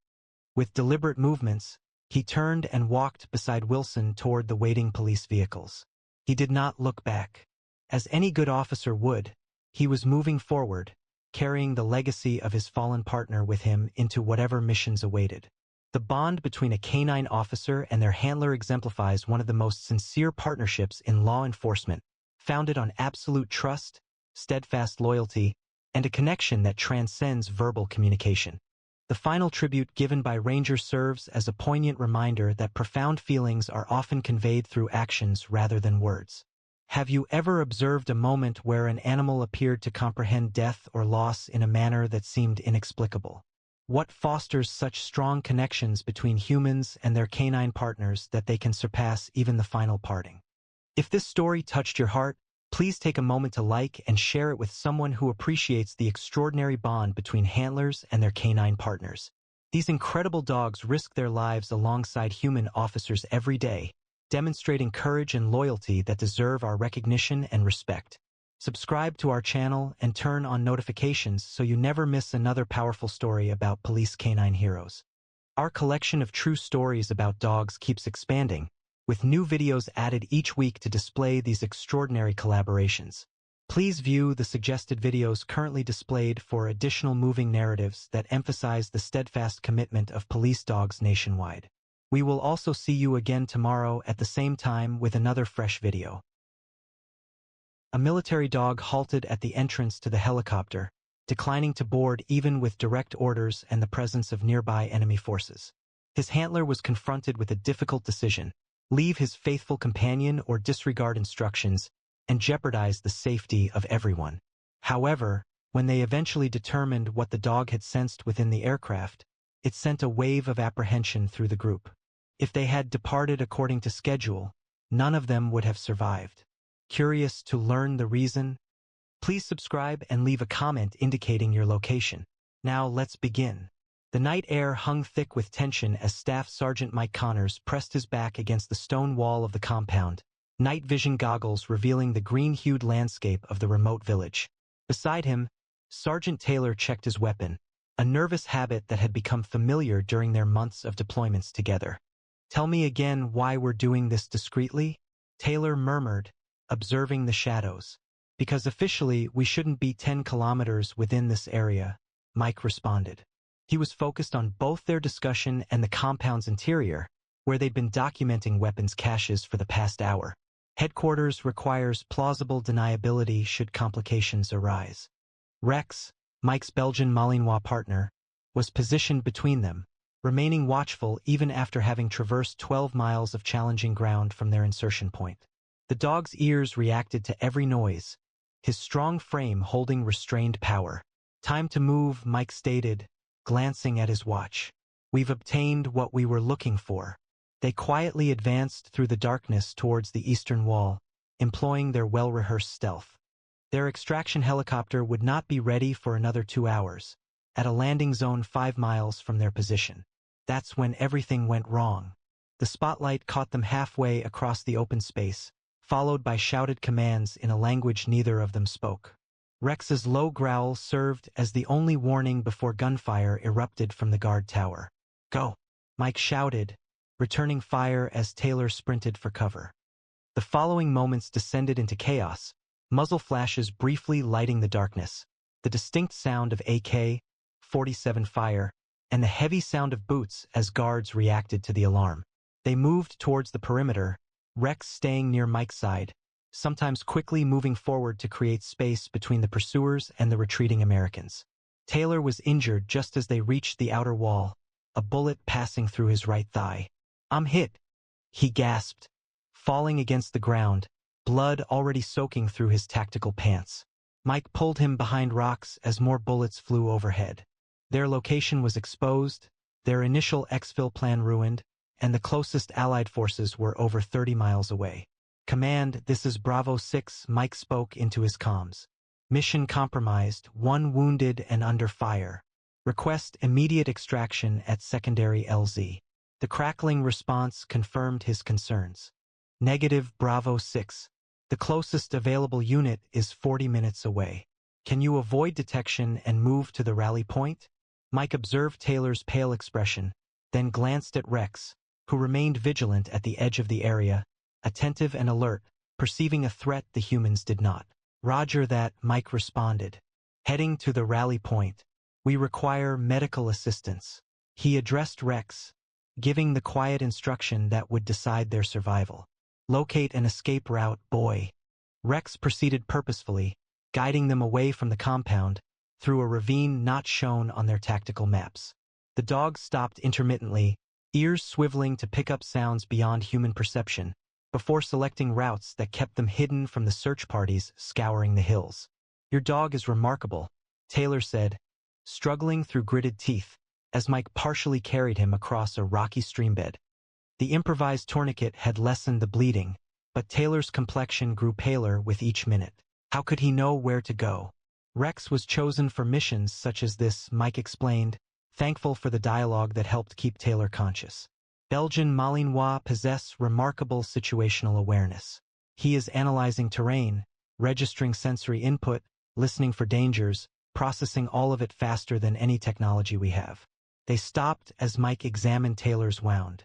With deliberate movements, he turned and walked beside Wilson toward the waiting police vehicles. He did not look back. As any good officer would, He was moving forward, carrying the legacy of his fallen partner with him into whatever missions awaited. The bond between a canine officer and their handler exemplifies one of the most sincere partnerships in law enforcement, founded on absolute trust, steadfast loyalty, and a connection that transcends verbal communication. The final tribute given by Ranger serves as a poignant reminder that profound feelings are often conveyed through actions rather than words. Have you ever observed a moment where an animal appeared to comprehend death or loss in a manner that seemed inexplicable? What fosters such strong connections between humans and their canine partners that they can surpass even the final parting? If this story touched your heart, please take a moment to like and share it with someone who appreciates the extraordinary bond between handlers and their canine partners. These incredible dogs risk their lives alongside human officers every day, demonstrating courage and loyalty that deserve our recognition and respect. Subscribe to our channel and turn on notifications so you never miss another powerful story about police canine heroes. Our collection of true stories about dogs keeps expanding, with new videos added each week to display these extraordinary collaborations. Please view the suggested videos currently displayed for additional moving narratives that emphasize the steadfast commitment of police dogs nationwide. We will also see you again tomorrow at the same time with another fresh video. A military dog halted at the entrance to the helicopter, declining to board even with direct orders and the presence of nearby enemy forces. His handler was confronted with a difficult decision: leave his faithful companion or disregard instructions and jeopardize the safety of everyone. However, when they eventually determined what the dog had sensed within the aircraft, it sent a wave of apprehension through the group. If they had departed according to schedule, none of them would have survived. Curious to learn the reason? Please subscribe and leave a comment indicating your location. Now let's begin. The night air hung thick with tension as Staff Sergeant Mike Connors pressed his back against the stone wall of the compound, night vision goggles revealing the green-hued landscape of the remote village. Beside him, Sergeant Taylor checked his weapon, a nervous habit that had become familiar during their months of deployments together. "Tell me again why we're doing this discreetly?" Taylor murmured, observing the shadows. "Because officially we shouldn't be 10 kilometers within this area," Mike responded. He was focused on both their discussion and the compound's interior, where they'd been documenting weapons caches for the past hour. Headquarters requires plausible deniability should complications arise. Rex, Mike's Belgian Malinois partner, was positioned between them, remaining watchful even after having traversed 12 miles of challenging ground from their insertion point. The dog's ears reacted to every noise, his strong frame holding restrained power. "Time to move," Mike stated, glancing at his watch. "We've obtained what we were looking for." They quietly advanced through the darkness towards the eastern wall, employing their well-rehearsed stealth. Their extraction helicopter would not be ready for another 2 hours, at a landing zone 5 miles from their position. That's when everything went wrong. The spotlight caught them halfway across the open space, followed by shouted commands in a language neither of them spoke. Rex's low growl served as the only warning before gunfire erupted from the guard tower. "Go!" Mike shouted, returning fire as Taylor sprinted for cover. The following moments descended into chaos, muzzle flashes briefly lighting the darkness, the distinct sound of AK-47 fire, and the heavy sound of boots as guards reacted to the alarm. They moved towards the perimeter, Rex staying near Mike's side, sometimes quickly moving forward to create space between the pursuers and the retreating Americans. Taylor was injured just as they reached the outer wall, a bullet passing through his right thigh. "I'm hit," he gasped, falling against the ground, blood already soaking through his tactical pants. Mike pulled him behind rocks as more bullets flew overhead. Their location was exposed, their initial exfil plan ruined, and the closest Allied forces were over 30 miles away. "Command, this is Bravo 6, Mike spoke into his comms. "Mission compromised, 1 wounded and under fire. Request immediate extraction at secondary LZ." The crackling response confirmed his concerns. "Negative, Bravo 6. The closest available unit is 40 minutes away. Can you avoid detection and move to the rally point?" Mike observed Taylor's pale expression, then glanced at Rex, who remained vigilant at the edge of the area, attentive and alert, perceiving a threat the humans did not. Roger that, Mike responded. Heading to the rally point. We require medical assistance. He addressed Rex, giving the quiet instruction that would decide their survival. Locate an escape route, boy. Rex proceeded purposefully, guiding them away from the compound, through a ravine not shown on their tactical maps. The dogs stopped intermittently, ears swiveling to pick up sounds beyond human perception, before selecting routes that kept them hidden from the search parties scouring the hills. Your dog is remarkable, Taylor said, struggling through gritted teeth, as Mike partially carried him across a rocky streambed. The improvised tourniquet had lessened the bleeding, but Taylor's complexion grew paler with each minute. How could he know where to go? Rex was chosen for missions such as this, Mike explained, thankful for the dialogue that helped keep Taylor conscious. Belgian Malinois possess remarkable situational awareness. He is analyzing terrain, registering sensory input, listening for dangers, processing all of it faster than any technology we have. They stopped as Mike examined Taylor's wound.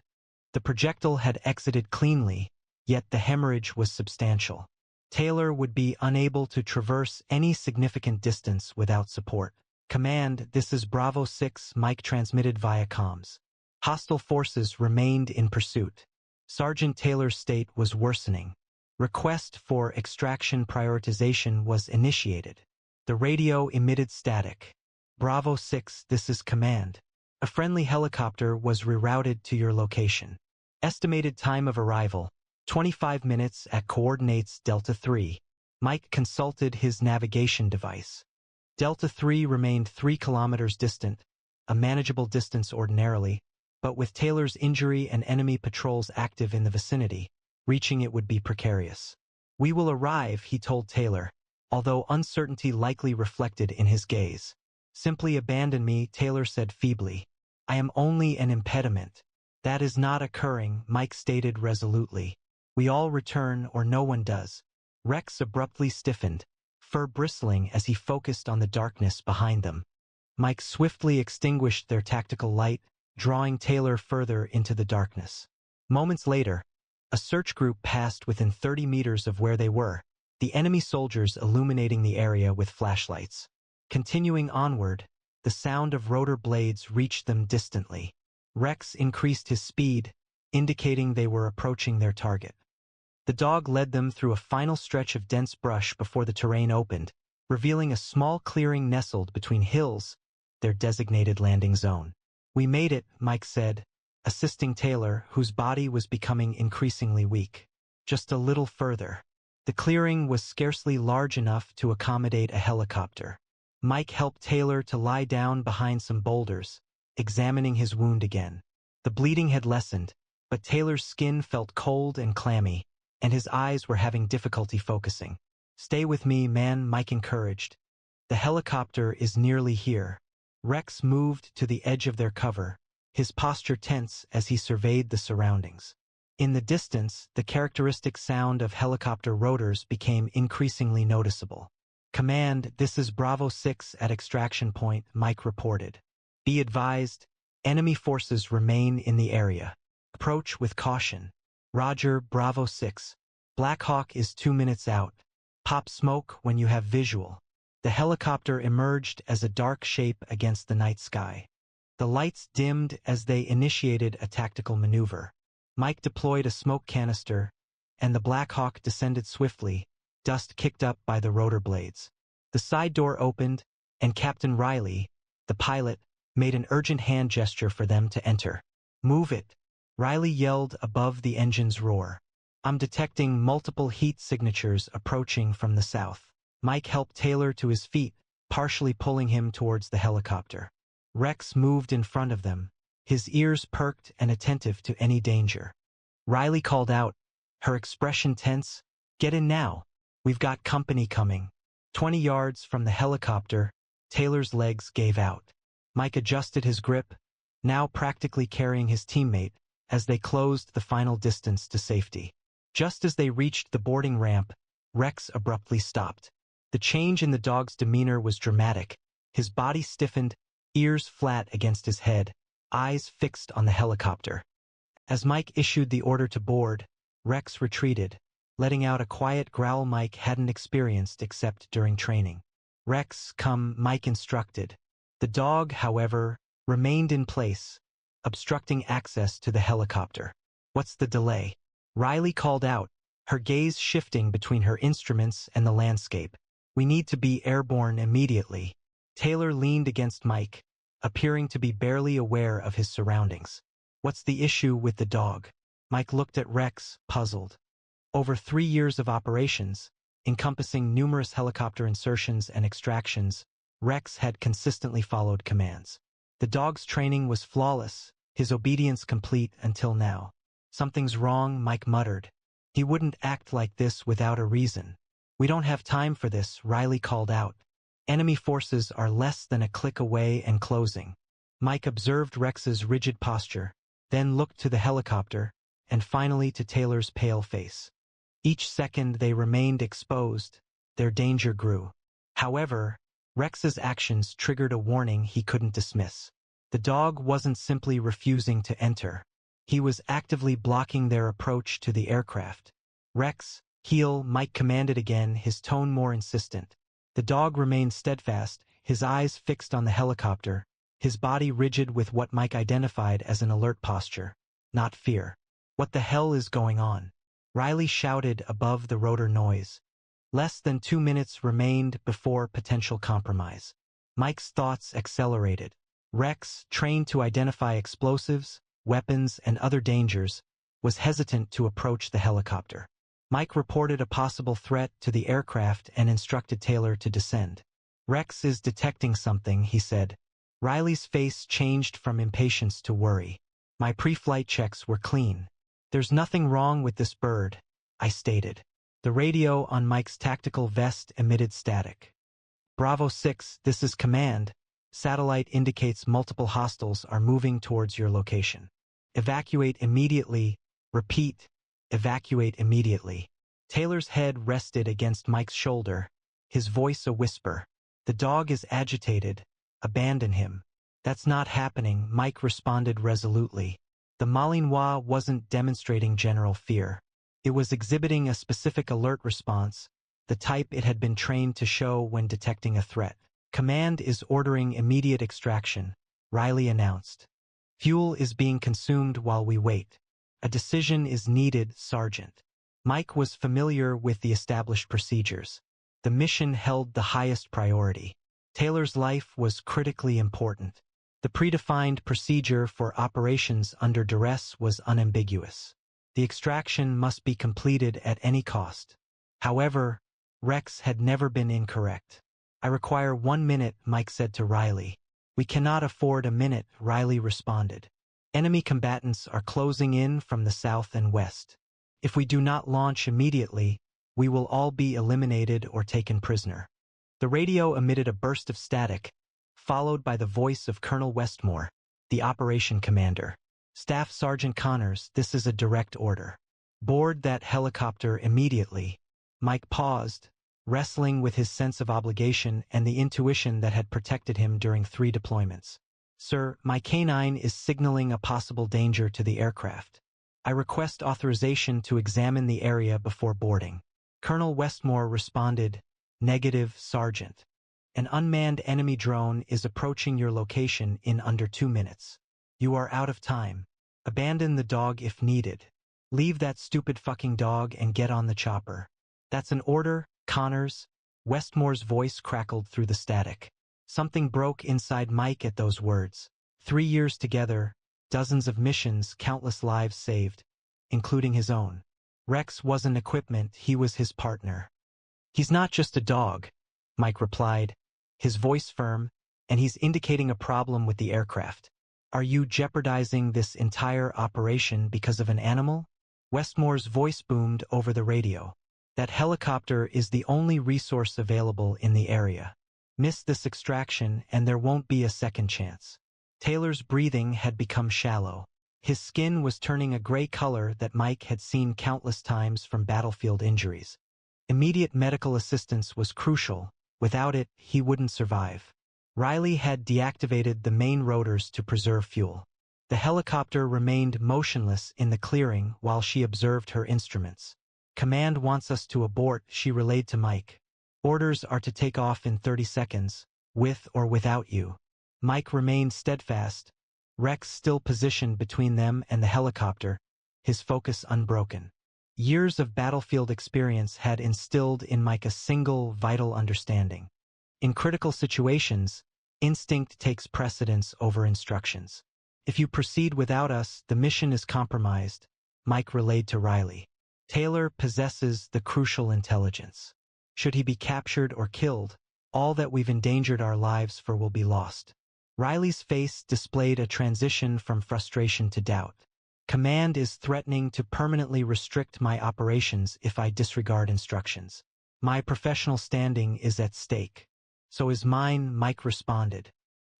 The projectile had exited cleanly, yet the hemorrhage was substantial. Taylor would be unable to traverse any significant distance without support. Command, this is Bravo 6, Mike transmitted via comms. Hostile forces remained in pursuit. Sergeant Taylor's state was worsening. Request for extraction prioritization was initiated. The radio emitted static. Bravo 6, this is command. A friendly helicopter was rerouted to your location. Estimated time of arrival, 25 minutes at coordinates Delta 3. Mike consulted his navigation device. Delta 3 remained 3 kilometers distant, a manageable distance ordinarily, but with Taylor's injury and enemy patrols active in the vicinity, reaching it would be precarious. We will arrive, he told Taylor, although uncertainty likely reflected in his gaze. Simply abandon me, Taylor said feebly. I am only an impediment. That is not occurring, Mike stated resolutely. We all return or no one does. Rex abruptly stiffened, fur bristling as he focused on the darkness behind them. Mike swiftly extinguished their tactical light, drawing Taylor further into the darkness. Moments later, a search group passed within 30 meters of where they were, the enemy soldiers illuminating the area with flashlights. Continuing onward, the sound of rotor blades reached them distantly. Rex increased his speed, indicating they were approaching their target. The dog led them through a final stretch of dense brush before the terrain opened, revealing a small clearing nestled between hills, their designated landing zone. We made it, Mike said, assisting Taylor, whose body was becoming increasingly weak. Just a little further. The clearing was scarcely large enough to accommodate a helicopter. Mike helped Taylor to lie down behind some boulders, examining his wound again. The bleeding had lessened, but Taylor's skin felt cold and clammy, and his eyes were having difficulty focusing. Stay with me, man, Mike encouraged. The helicopter is nearly here. Rex moved to the edge of their cover, his posture tense as he surveyed the surroundings. In the distance, the characteristic sound of helicopter rotors became increasingly noticeable. Command, this is Bravo 6 at extraction point, Mike reported. Be advised, enemy forces remain in the area. Approach with caution. Roger, Bravo 6. Black Hawk is 2 minutes out. Pop smoke when you have visual. The helicopter emerged as a dark shape against the night sky. The lights dimmed as they initiated a tactical maneuver. Mike deployed a smoke canister, and the Black Hawk descended swiftly, dust kicked up by the rotor blades. The side door opened, and Captain Riley, the pilot, made an urgent hand gesture for them to enter. Move it, Riley yelled above the engine's roar. I'm detecting multiple heat signatures approaching from the south. Mike helped Taylor to his feet, partially pulling him towards the helicopter. Rex moved in front of them, his ears perked and attentive to any danger. Riley called out, her expression tense, "Get in now. We've got company coming." 20 yards from the helicopter, Taylor's legs gave out. Mike adjusted his grip, now practically carrying his teammate, as they closed the final distance to safety. Just as they reached the boarding ramp, Rex abruptly stopped. The change in the dog's demeanor was dramatic. His body stiffened, ears flat against his head, eyes fixed on the helicopter. As Mike issued the order to board, Rex retreated, letting out a quiet growl Mike hadn't experienced except during training. "Rex, come," Mike instructed. The dog, however, remained in place, obstructing access to the helicopter. "What's the delay?" Riley called out, her gaze shifting between her instruments and the landscape. "We need to be airborne immediately." Taylor leaned against Mike, appearing to be barely aware of his surroundings. "What's the issue with the dog?" Mike looked at Rex, puzzled. Over 3 years of operations, encompassing numerous helicopter insertions and extractions, Rex had consistently followed commands. The dog's training was flawless, his obedience complete until now. "Something's wrong," Mike muttered. "He wouldn't act like this without a reason." "We don't have time for this," Riley called out. "Enemy forces are less than a click away and closing." Mike observed Rex's rigid posture, then looked to the helicopter, and finally to Taylor's pale face. Each second they remained exposed, their danger grew. However, Rex's actions triggered a warning he couldn't dismiss. The dog wasn't simply refusing to enter. He was actively blocking their approach to the aircraft. "Rex, heel," Mike commanded again, his tone more insistent. The dog remained steadfast, his eyes fixed on the helicopter, his body rigid with what Mike identified as an alert posture, not fear. "What the hell is going on?" Riley shouted above the rotor noise. Less than 2 minutes remained before potential compromise. Mike's thoughts accelerated. Rex, trained to identify explosives, weapons, and other dangers, was hesitant to approach the helicopter. Mike reported a possible threat to the aircraft and instructed Taylor to descend. "Rex is detecting something," he said. Riley's face changed from impatience to worry. "My pre-flight checks were clean." "There's nothing wrong with this bird," I stated. The radio on Mike's tactical vest emitted static. "Bravo 6, this is command. Satellite indicates multiple hostiles are moving towards your location. Evacuate immediately. Repeat, evacuate immediately." Taylor's head rested against Mike's shoulder, his voice a whisper. "The dog is agitated. Abandon him." "That's not happening," Mike responded resolutely. The Malinois wasn't demonstrating general fear. It was exhibiting a specific alert response, the type it had been trained to show when detecting a threat. "Command is ordering immediate extraction," Riley announced. "Fuel is being consumed while we wait. A decision is needed, Sergeant." Mike was familiar with the established procedures. The mission held the highest priority. Taylor's life was critically important. The predefined procedure for operations under duress was unambiguous. The extraction must be completed at any cost. However, Rex had never been incorrect. "I require 1 minute," Mike said to Riley. "We cannot afford a minute," Riley responded. "Enemy combatants are closing in from the south and west. If we do not launch immediately, we will all be eliminated or taken prisoner." The radio emitted a burst of static, followed by the voice of Colonel Westmore, the operation commander. "Staff Sergeant Connors, this is a direct order. Board that helicopter immediately." Mike paused, wrestling with his sense of obligation and the intuition that had protected him during 3 deployments. "Sir, my canine is signaling a possible danger to the aircraft. I request authorization to examine the area before boarding." Colonel Westmore responded, "Negative, Sergeant. An unmanned enemy drone is approaching your location in under 2 minutes. You are out of time. Abandon the dog if needed. Leave that stupid fucking dog and get on the chopper." "That's an order, Connors." Westmore's voice crackled through the static. Something broke inside Mike at those words. 3 years together, dozens of missions, countless lives saved, including his own. Rex wasn't equipment, he was his partner. "He's not just a dog," Mike replied, his voice firm, "and he's indicating a problem with the aircraft. Are you jeopardizing this entire operation because of an animal?" Westmore's voice boomed over the radio. "That helicopter is the only resource available in the area. Miss this extraction and there won't be a second chance." Taylor's breathing had become shallow. His skin was turning a gray color that Mike had seen countless times from battlefield injuries. Immediate medical assistance was crucial. Without it, he wouldn't survive. Riley had deactivated the main rotors to preserve fuel. The helicopter remained motionless in the clearing while she observed her instruments. Command wants us to abort, she relayed to Mike. Orders are to take off in 30 seconds, with or without you. Mike remained steadfast, Rex still positioned between them and the helicopter, his focus unbroken. Years of battlefield experience had instilled in Mike a single, vital understanding. In critical situations, instinct takes precedence over instructions. If you proceed without us, the mission is compromised, Mike relayed to Riley. Taylor possesses the crucial intelligence. Should he be captured or killed, all that we've endangered our lives for will be lost. Riley's face displayed a transition from frustration to doubt. Command is threatening to permanently restrict my operations if I disregard instructions. My professional standing is at stake. So is mine, Mike responded.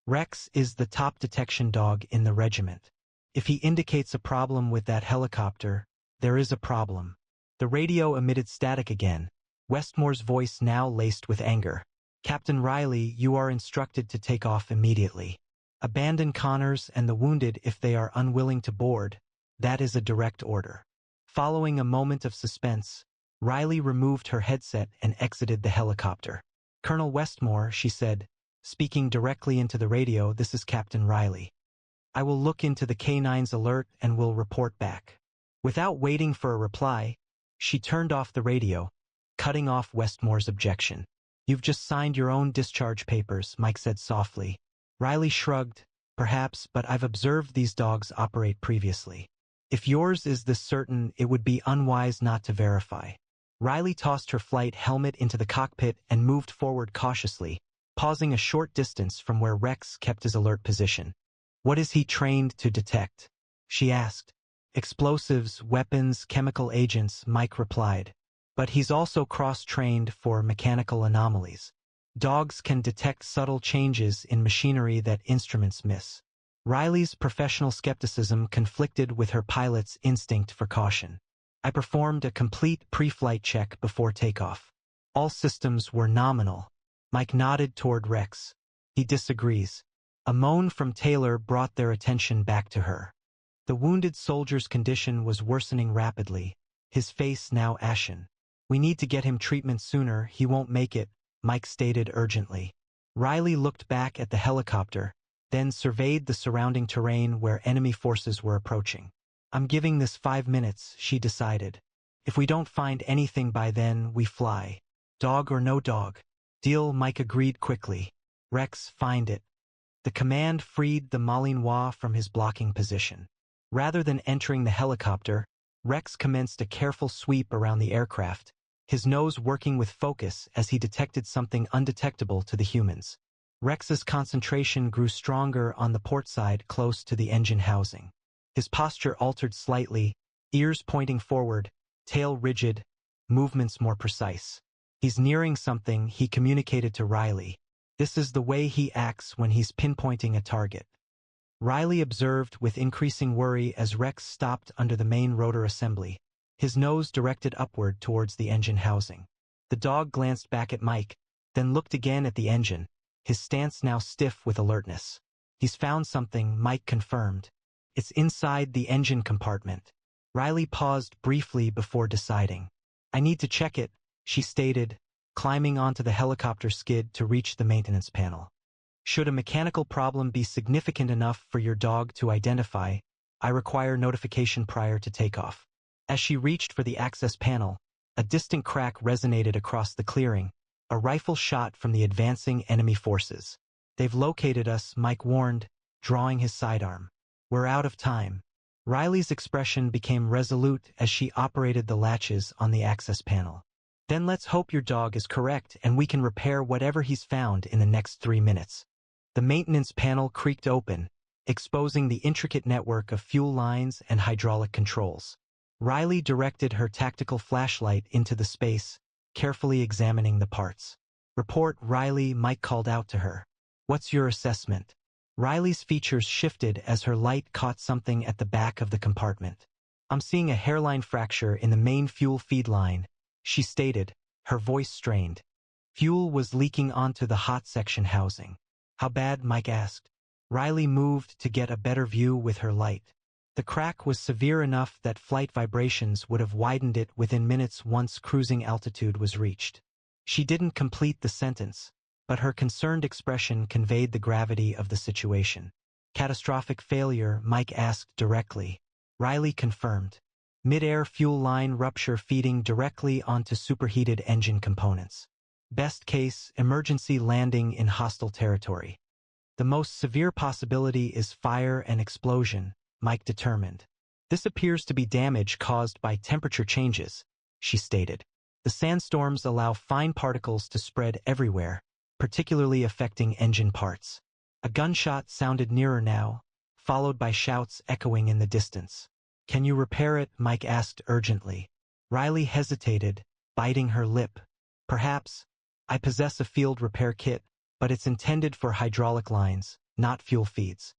Rex is the top detection dog in the regiment. If he indicates a problem with that helicopter, there is a problem. The radio emitted static again, Westmore's voice now laced with anger. Captain Riley, you are instructed to take off immediately. Abandon Connors and the wounded if they are unwilling to board. That is a direct order. Following a moment of suspense, Riley removed her headset and exited the helicopter. Colonel Westmore, she said, speaking directly into the radio, this is Captain Riley. I will look into the K-9's alert and will report back. Without waiting for a reply, she turned off the radio, cutting off Westmore's objection. You've just signed your own discharge papers, Mike said softly. Riley shrugged, perhaps, but I've observed these dogs operate previously. If yours is this certain, it would be unwise not to verify. Riley tossed her flight helmet into the cockpit and moved forward cautiously, pausing a short distance from where Rex kept his alert position. What is he trained to detect? She asked. Explosives, weapons, chemical agents, Mike replied. But he's also cross-trained for mechanical anomalies. Dogs can detect subtle changes in machinery that instruments miss. Riley's professional skepticism conflicted with her pilot's instinct for caution. I performed a complete pre-flight check before takeoff. All systems were nominal. Mike nodded toward Rex. He disagrees. A moan from Taylor brought their attention back to her. The wounded soldier's condition was worsening rapidly, his face now ashen. We need to get him treatment sooner, he won't make it, Mike stated urgently. Riley looked back at the helicopter, then surveyed the surrounding terrain where enemy forces were approaching. I'm giving this 5 minutes, she decided. If we don't find anything by then, we fly. Dog or no dog. Deal, Mike agreed quickly. Rex, find it. The command freed the Malinois from his blocking position. Rather than entering the helicopter, Rex commenced a careful sweep around the aircraft, his nose working with focus as he detected something undetectable to the humans. Rex's concentration grew stronger on the port side close to the engine housing. His posture altered slightly, ears pointing forward, tail rigid, movements more precise. He's nearing something, he communicated to Riley. This is the way he acts when he's pinpointing a target. Riley observed with increasing worry as Rex stopped under the main rotor assembly, his nose directed upward towards the engine housing. The dog glanced back at Mike, then looked again at the engine, his stance now stiff with alertness. He's found something, Mike confirmed. It's inside the engine compartment. Riley paused briefly before deciding. I need to check it, she stated, climbing onto the helicopter skid to reach the maintenance panel. Should a mechanical problem be significant enough for your dog to identify, I require notification prior to takeoff. As she reached for the access panel, a distant crack resonated across the clearing, a rifle shot from the advancing enemy forces. They've located us, Mike warned, drawing his sidearm. We're out of time. Riley's expression became resolute as she operated the latches on the access panel. Then let's hope your dog is correct and we can repair whatever he's found in the next 3 minutes. The maintenance panel creaked open, exposing the intricate network of fuel lines and hydraulic controls. Riley directed her tactical flashlight into the space, carefully examining the parts. Report, Riley, Mike called out to her. What's your assessment? Riley's features shifted as her light caught something at the back of the compartment. I'm seeing a hairline fracture in the main fuel feed line, she stated, her voice strained. Fuel was leaking onto the hot section housing. How bad, Mike asked. Riley moved to get a better view with her light. The crack was severe enough that flight vibrations would have widened it within minutes once cruising altitude was reached. She didn't complete the sentence, but her concerned expression conveyed the gravity of the situation. Catastrophic failure, Mike asked directly. Riley confirmed. Mid-air fuel line rupture feeding directly onto superheated engine components. Best case, emergency landing in hostile territory. The most severe possibility is fire and explosion, Mike determined. This appears to be damage caused by temperature changes, she stated. The sandstorms allow fine particles to spread everywhere, particularly affecting engine parts. A gunshot sounded nearer now, followed by shouts echoing in the distance. Can you repair it? Mike asked urgently. Riley hesitated, biting her lip. Perhaps. I possess a field repair kit, but it's intended for hydraulic lines, not fuel feeds.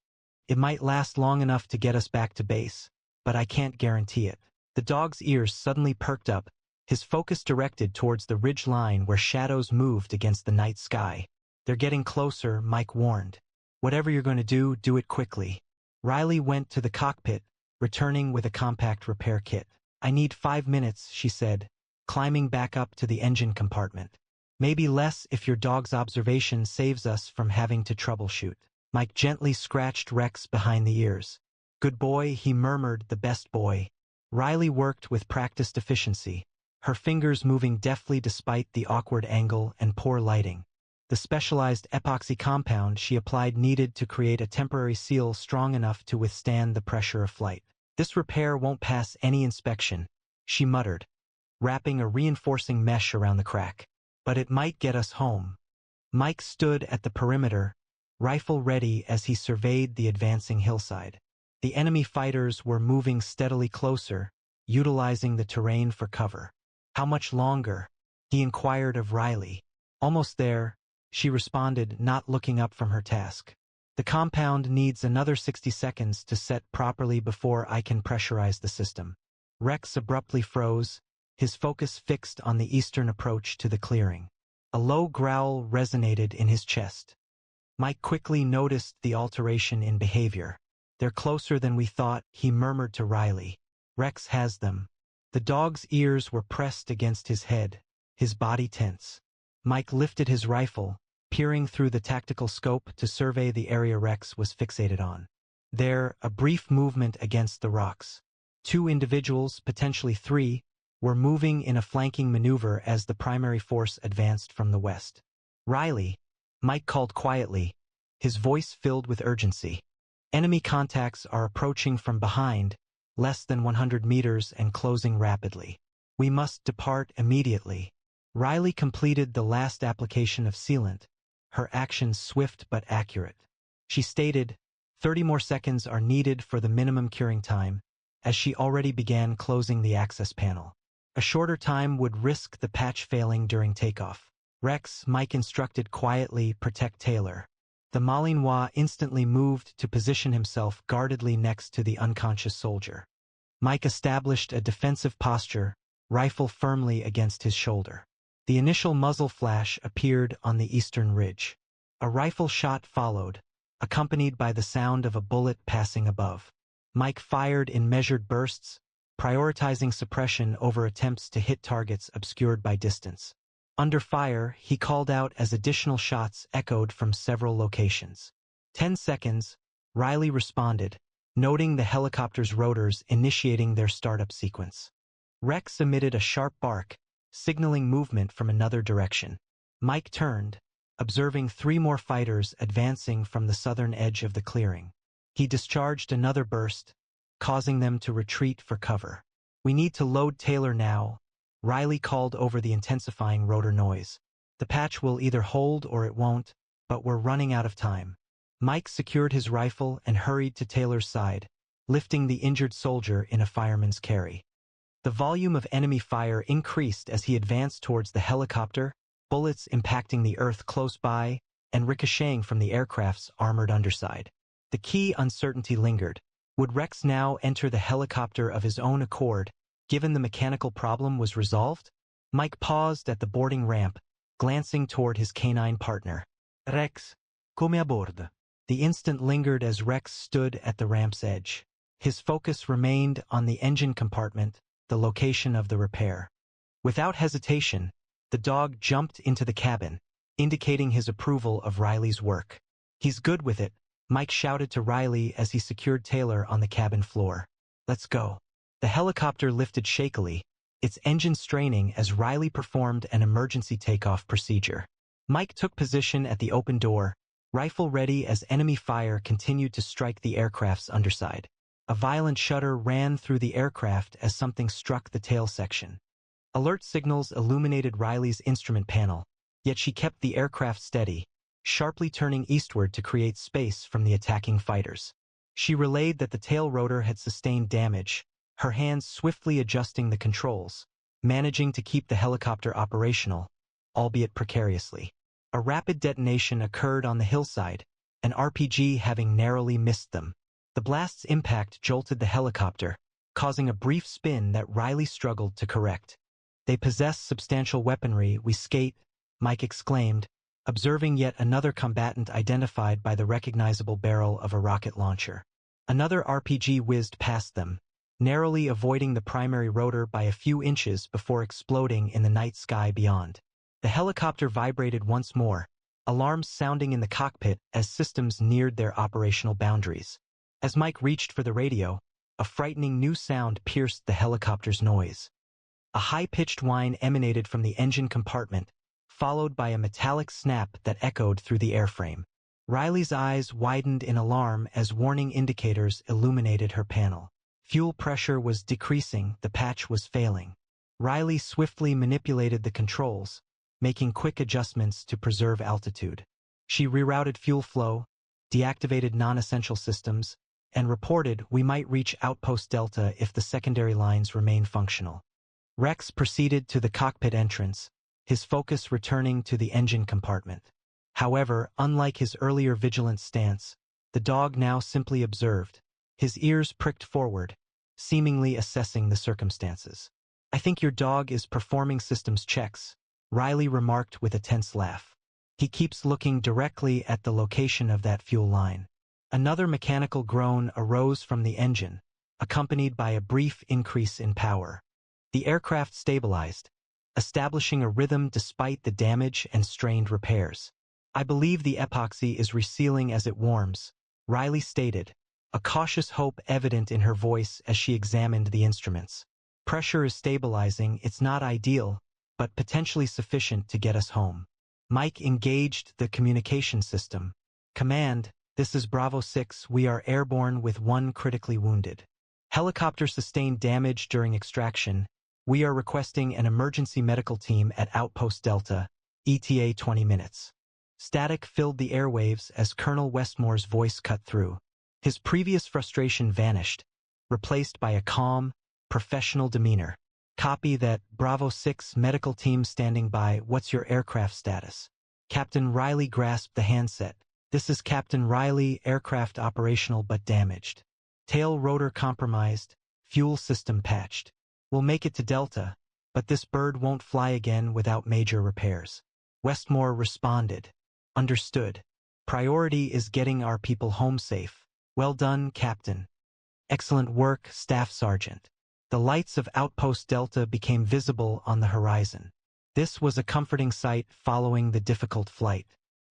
It might last long enough to get us back to base, but I can't guarantee it. The dog's ears suddenly perked up, his focus directed towards the ridge line where shadows moved against the night sky. They're getting closer, Mike warned. Whatever you're going to do it quickly. Riley went to the cockpit, returning with a compact repair kit. I need 5 minutes, she said, climbing back up to the engine compartment. Maybe less if your dog's observation saves us from having to troubleshoot. Mike gently scratched Rex behind the ears. Good boy, he murmured, the best boy. Riley worked with practiced efficiency, her fingers moving deftly despite the awkward angle and poor lighting. The specialized epoxy compound she applied needed to create a temporary seal strong enough to withstand the pressure of flight. This repair won't pass any inspection, she muttered, wrapping a reinforcing mesh around the crack. But it might get us home. Mike stood at the perimeter, rifle ready as he surveyed the advancing hillside. The enemy fighters were moving steadily closer, utilizing the terrain for cover. How much longer? He inquired of Riley. Almost there, she responded, not looking up from her task. The compound needs another 60 seconds to set properly before I can pressurize the system. Rex abruptly froze, his focus fixed on the eastern approach to the clearing. A low growl resonated in his chest. Mike quickly noticed the alteration in behavior. They're closer than we thought, he murmured to Riley. Rex has them. The dog's ears were pressed against his head, his body tense. Mike lifted his rifle, peering through the tactical scope to survey the area Rex was fixated on. There, a brief movement against the rocks. 2 individuals, potentially 3, were moving in a flanking maneuver as the primary force advanced from the west. Riley, Mike called quietly, his voice filled with urgency. Enemy contacts are approaching from behind, less than 100 meters and closing rapidly. We must depart immediately. Riley completed the last application of sealant, her actions swift but accurate. She stated, 30 more seconds are needed for the minimum curing time, as she already began closing the access panel. A shorter time would risk the patch failing during takeoff. Rex, Mike instructed quietly, protect Taylor. The Malinois instantly moved to position himself guardedly next to the unconscious soldier. Mike established a defensive posture, rifle firmly against his shoulder. The initial muzzle flash appeared on the eastern ridge. A rifle shot followed, accompanied by the sound of a bullet passing above. Mike fired in measured bursts, prioritizing suppression over attempts to hit targets obscured by distance. Under fire, he called out as additional shots echoed from several locations. 10 seconds, Riley responded, noting the helicopter's rotors initiating their startup sequence. Rex emitted a sharp bark, signaling movement from another direction. Mike turned, observing 3 more fighters advancing from the southern edge of the clearing. He discharged another burst, causing them to retreat for cover. We need to load Taylor now, Riley called over the intensifying rotor noise. The patch will either hold or it won't, but we're running out of time. Mike secured his rifle and hurried to Taylor's side, lifting the injured soldier in a fireman's carry. The volume of enemy fire increased as he advanced towards the helicopter, bullets impacting the earth close by and ricocheting from the aircraft's armored underside. The key uncertainty lingered. Would Rex now enter the helicopter of his own accord, given the mechanical problem was resolved? Mike paused at the boarding ramp, glancing toward his canine partner. Rex, come a bordo. The instant lingered as Rex stood at the ramp's edge. His focus remained on the engine compartment, the location of the repair. Without hesitation, the dog jumped into the cabin, indicating his approval of Riley's work. "He's good with it," Mike shouted to Riley as he secured Taylor on the cabin floor. "Let's go." The helicopter lifted shakily, its engine straining as Riley performed an emergency takeoff procedure. Mike took position at the open door, rifle ready as enemy fire continued to strike the aircraft's underside. A violent shudder ran through the aircraft as something struck the tail section. Alert signals illuminated Riley's instrument panel, yet she kept the aircraft steady, sharply turning eastward to create space from the attacking fighters. She relayed that the tail rotor had sustained damage, her hands swiftly adjusting the controls, managing to keep the helicopter operational, albeit precariously. A rapid detonation occurred on the hillside, an RPG having narrowly missed them. The blast's impact jolted the helicopter, causing a brief spin that Riley struggled to correct. "They possess substantial weaponry, we skate," Mike exclaimed, observing yet another combatant identified by the recognizable barrel of a rocket launcher. Another RPG whizzed past them, narrowly avoiding the primary rotor by a few inches before exploding in the night sky beyond. The helicopter vibrated once more, alarms sounding in the cockpit as systems neared their operational boundaries. As Mike reached for the radio, a frightening new sound pierced the helicopter's noise. A high-pitched whine emanated from the engine compartment, followed by a metallic snap that echoed through the airframe. Riley's eyes widened in alarm as warning indicators illuminated her panel. Fuel pressure was decreasing, the patch was failing. Riley swiftly manipulated the controls, making quick adjustments to preserve altitude. She rerouted fuel flow, deactivated non-essential systems, and reported we might reach Outpost Delta if the secondary lines remain functional. Rex proceeded to the cockpit entrance, his focus returning to the engine compartment. However, unlike his earlier vigilant stance, the dog now simply observed, his ears pricked forward, seemingly assessing the circumstances. "I think your dog is performing systems checks," Riley remarked with a tense laugh. "He keeps looking directly at the location of that fuel line." Another mechanical groan arose from the engine, accompanied by a brief increase in power. The aircraft stabilized, establishing a rhythm despite the damage and strained repairs. "I believe the epoxy is resealing as it warms," Riley stated, a cautious hope evident in her voice as she examined the instruments. "Pressure is stabilizing, it's not ideal, but potentially sufficient to get us home." Mike engaged the communication system. "Command, this is Bravo 6, we are airborne with one critically wounded. Helicopter sustained damage during extraction. We are requesting an emergency medical team at Outpost Delta, ETA 20 minutes. Static filled the airwaves as Colonel Westmore's voice cut through. His previous frustration vanished, replaced by a calm, professional demeanor. "Copy that, Bravo 6 medical team standing by, what's your aircraft status?" Captain Riley grasped the handset. "This is Captain Riley, aircraft operational but damaged. Tail rotor compromised, fuel system patched. We'll make it to Delta, but this bird won't fly again without major repairs." Westmore responded. "Understood. Priority is getting our people home safe. Well done, Captain." "Excellent work, Staff Sergeant." The lights of Outpost Delta became visible on the horizon. This was a comforting sight following the difficult flight.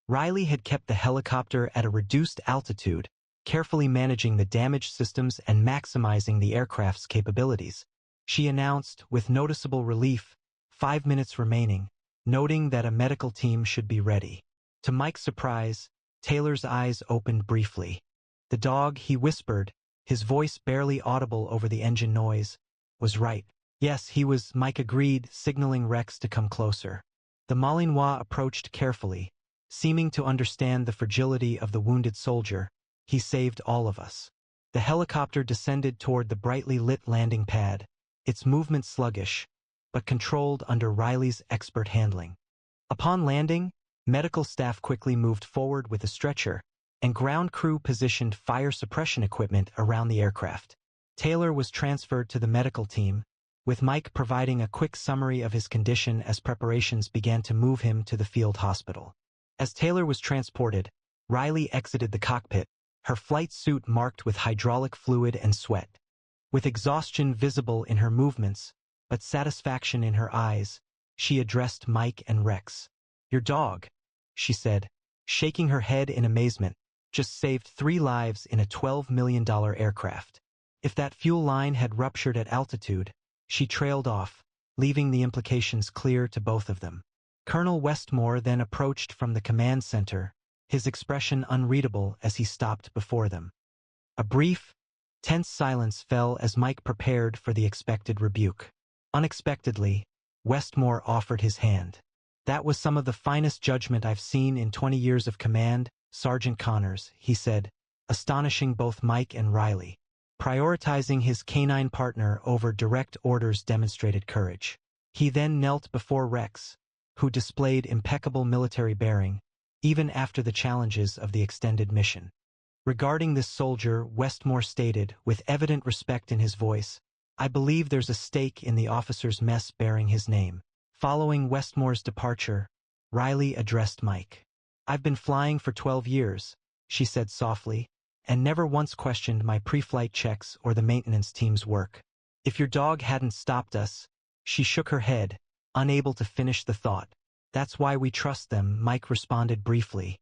Riley had kept the helicopter at a reduced altitude, carefully managing the damaged systems and maximizing the aircraft's capabilities. She announced, with noticeable relief, 5 minutes remaining, noting that a medical team should be ready. To Mike's surprise, Taylor's eyes opened briefly. The dog, he whispered, his voice barely audible over the engine noise, was right. Yes, he was, Mike agreed, signaling Rex to come closer. The Malinois approached carefully, seeming to understand the fragility of the wounded soldier. "He saved all of us." The helicopter descended toward the brightly lit landing pad, its movement sluggish, but controlled under Riley's expert handling. Upon landing, medical staff quickly moved forward with a stretcher, and ground crew positioned fire suppression equipment around the aircraft. Taylor was transferred to the medical team, with Mike providing a quick summary of his condition as preparations began to move him to the field hospital. As Taylor was transported, Riley exited the cockpit, her flight suit marked with hydraulic fluid and sweat. With exhaustion visible in her movements, but satisfaction in her eyes, she addressed Mike and Rex. "Your dog," she said, shaking her head in amazement, "just saved 3 lives in a $12 million aircraft." If that fuel line had ruptured at altitude, she trailed off, leaving the implications clear to both of them. Colonel Westmore then approached from the command center, his expression unreadable as he stopped before them. A brief, tense silence fell as Mike prepared for the expected rebuke. Unexpectedly, Westmore offered his hand. "That was some of the finest judgment I've seen in 20 years of command, Sergeant Connors," he said, astonishing both Mike and Riley. Prioritizing his canine partner over direct orders demonstrated courage. He then knelt before Rex, who displayed impeccable military bearing, even after the challenges of the extended mission. Regarding this soldier, Westmore stated, with evident respect in his voice, "I believe there's a stake in the officer's mess bearing his name." Following Westmore's departure, Riley addressed Mike. "I've been flying for 12 years, she said softly, "and never once questioned my pre-flight checks or the maintenance team's work. If your dog hadn't stopped us—" She shook her head, unable to finish the thought. "That's why we trust them," Mike responded briefly.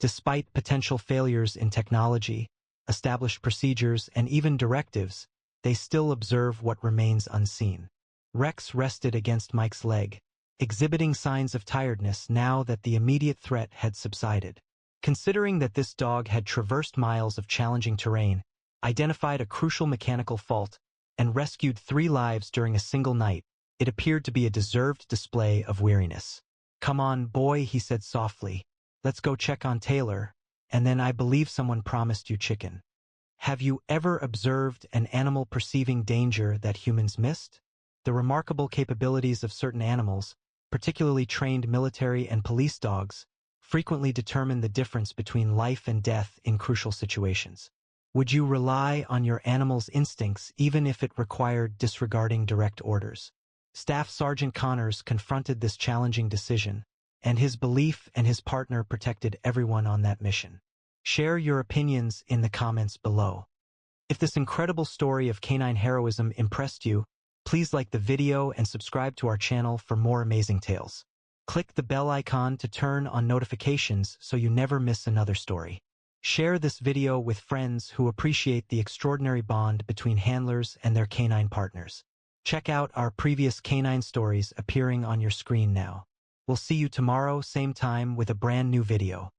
Despite potential failures in technology, established procedures, and even directives, they still observe what remains unseen. Rex rested against Mike's leg, exhibiting signs of tiredness now that the immediate threat had subsided. Considering that this dog had traversed miles of challenging terrain, identified a crucial mechanical fault, and rescued 3 lives during a single night, it appeared to be a deserved display of weariness. "Come on, boy," he said softly. "Let's go check on Taylor, and then I believe someone promised you chicken." Have you ever observed an animal perceiving danger that humans missed? The remarkable capabilities of certain animals, particularly trained military and police dogs, frequently determine the difference between life and death in crucial situations. Would you rely on your animal's instincts even if it required disregarding direct orders? Staff Sergeant Connors confronted this challenging decision, and his belief and his partner protected everyone on that mission. Share your opinions in the comments below. If this incredible story of canine heroism impressed you, please like the video and subscribe to our channel for more amazing tales. Click the bell icon to turn on notifications so you never miss another story. Share this video with friends who appreciate the extraordinary bond between handlers and their canine partners. Check out our previous canine stories appearing on your screen now. We'll see you tomorrow, same time, with a brand new video.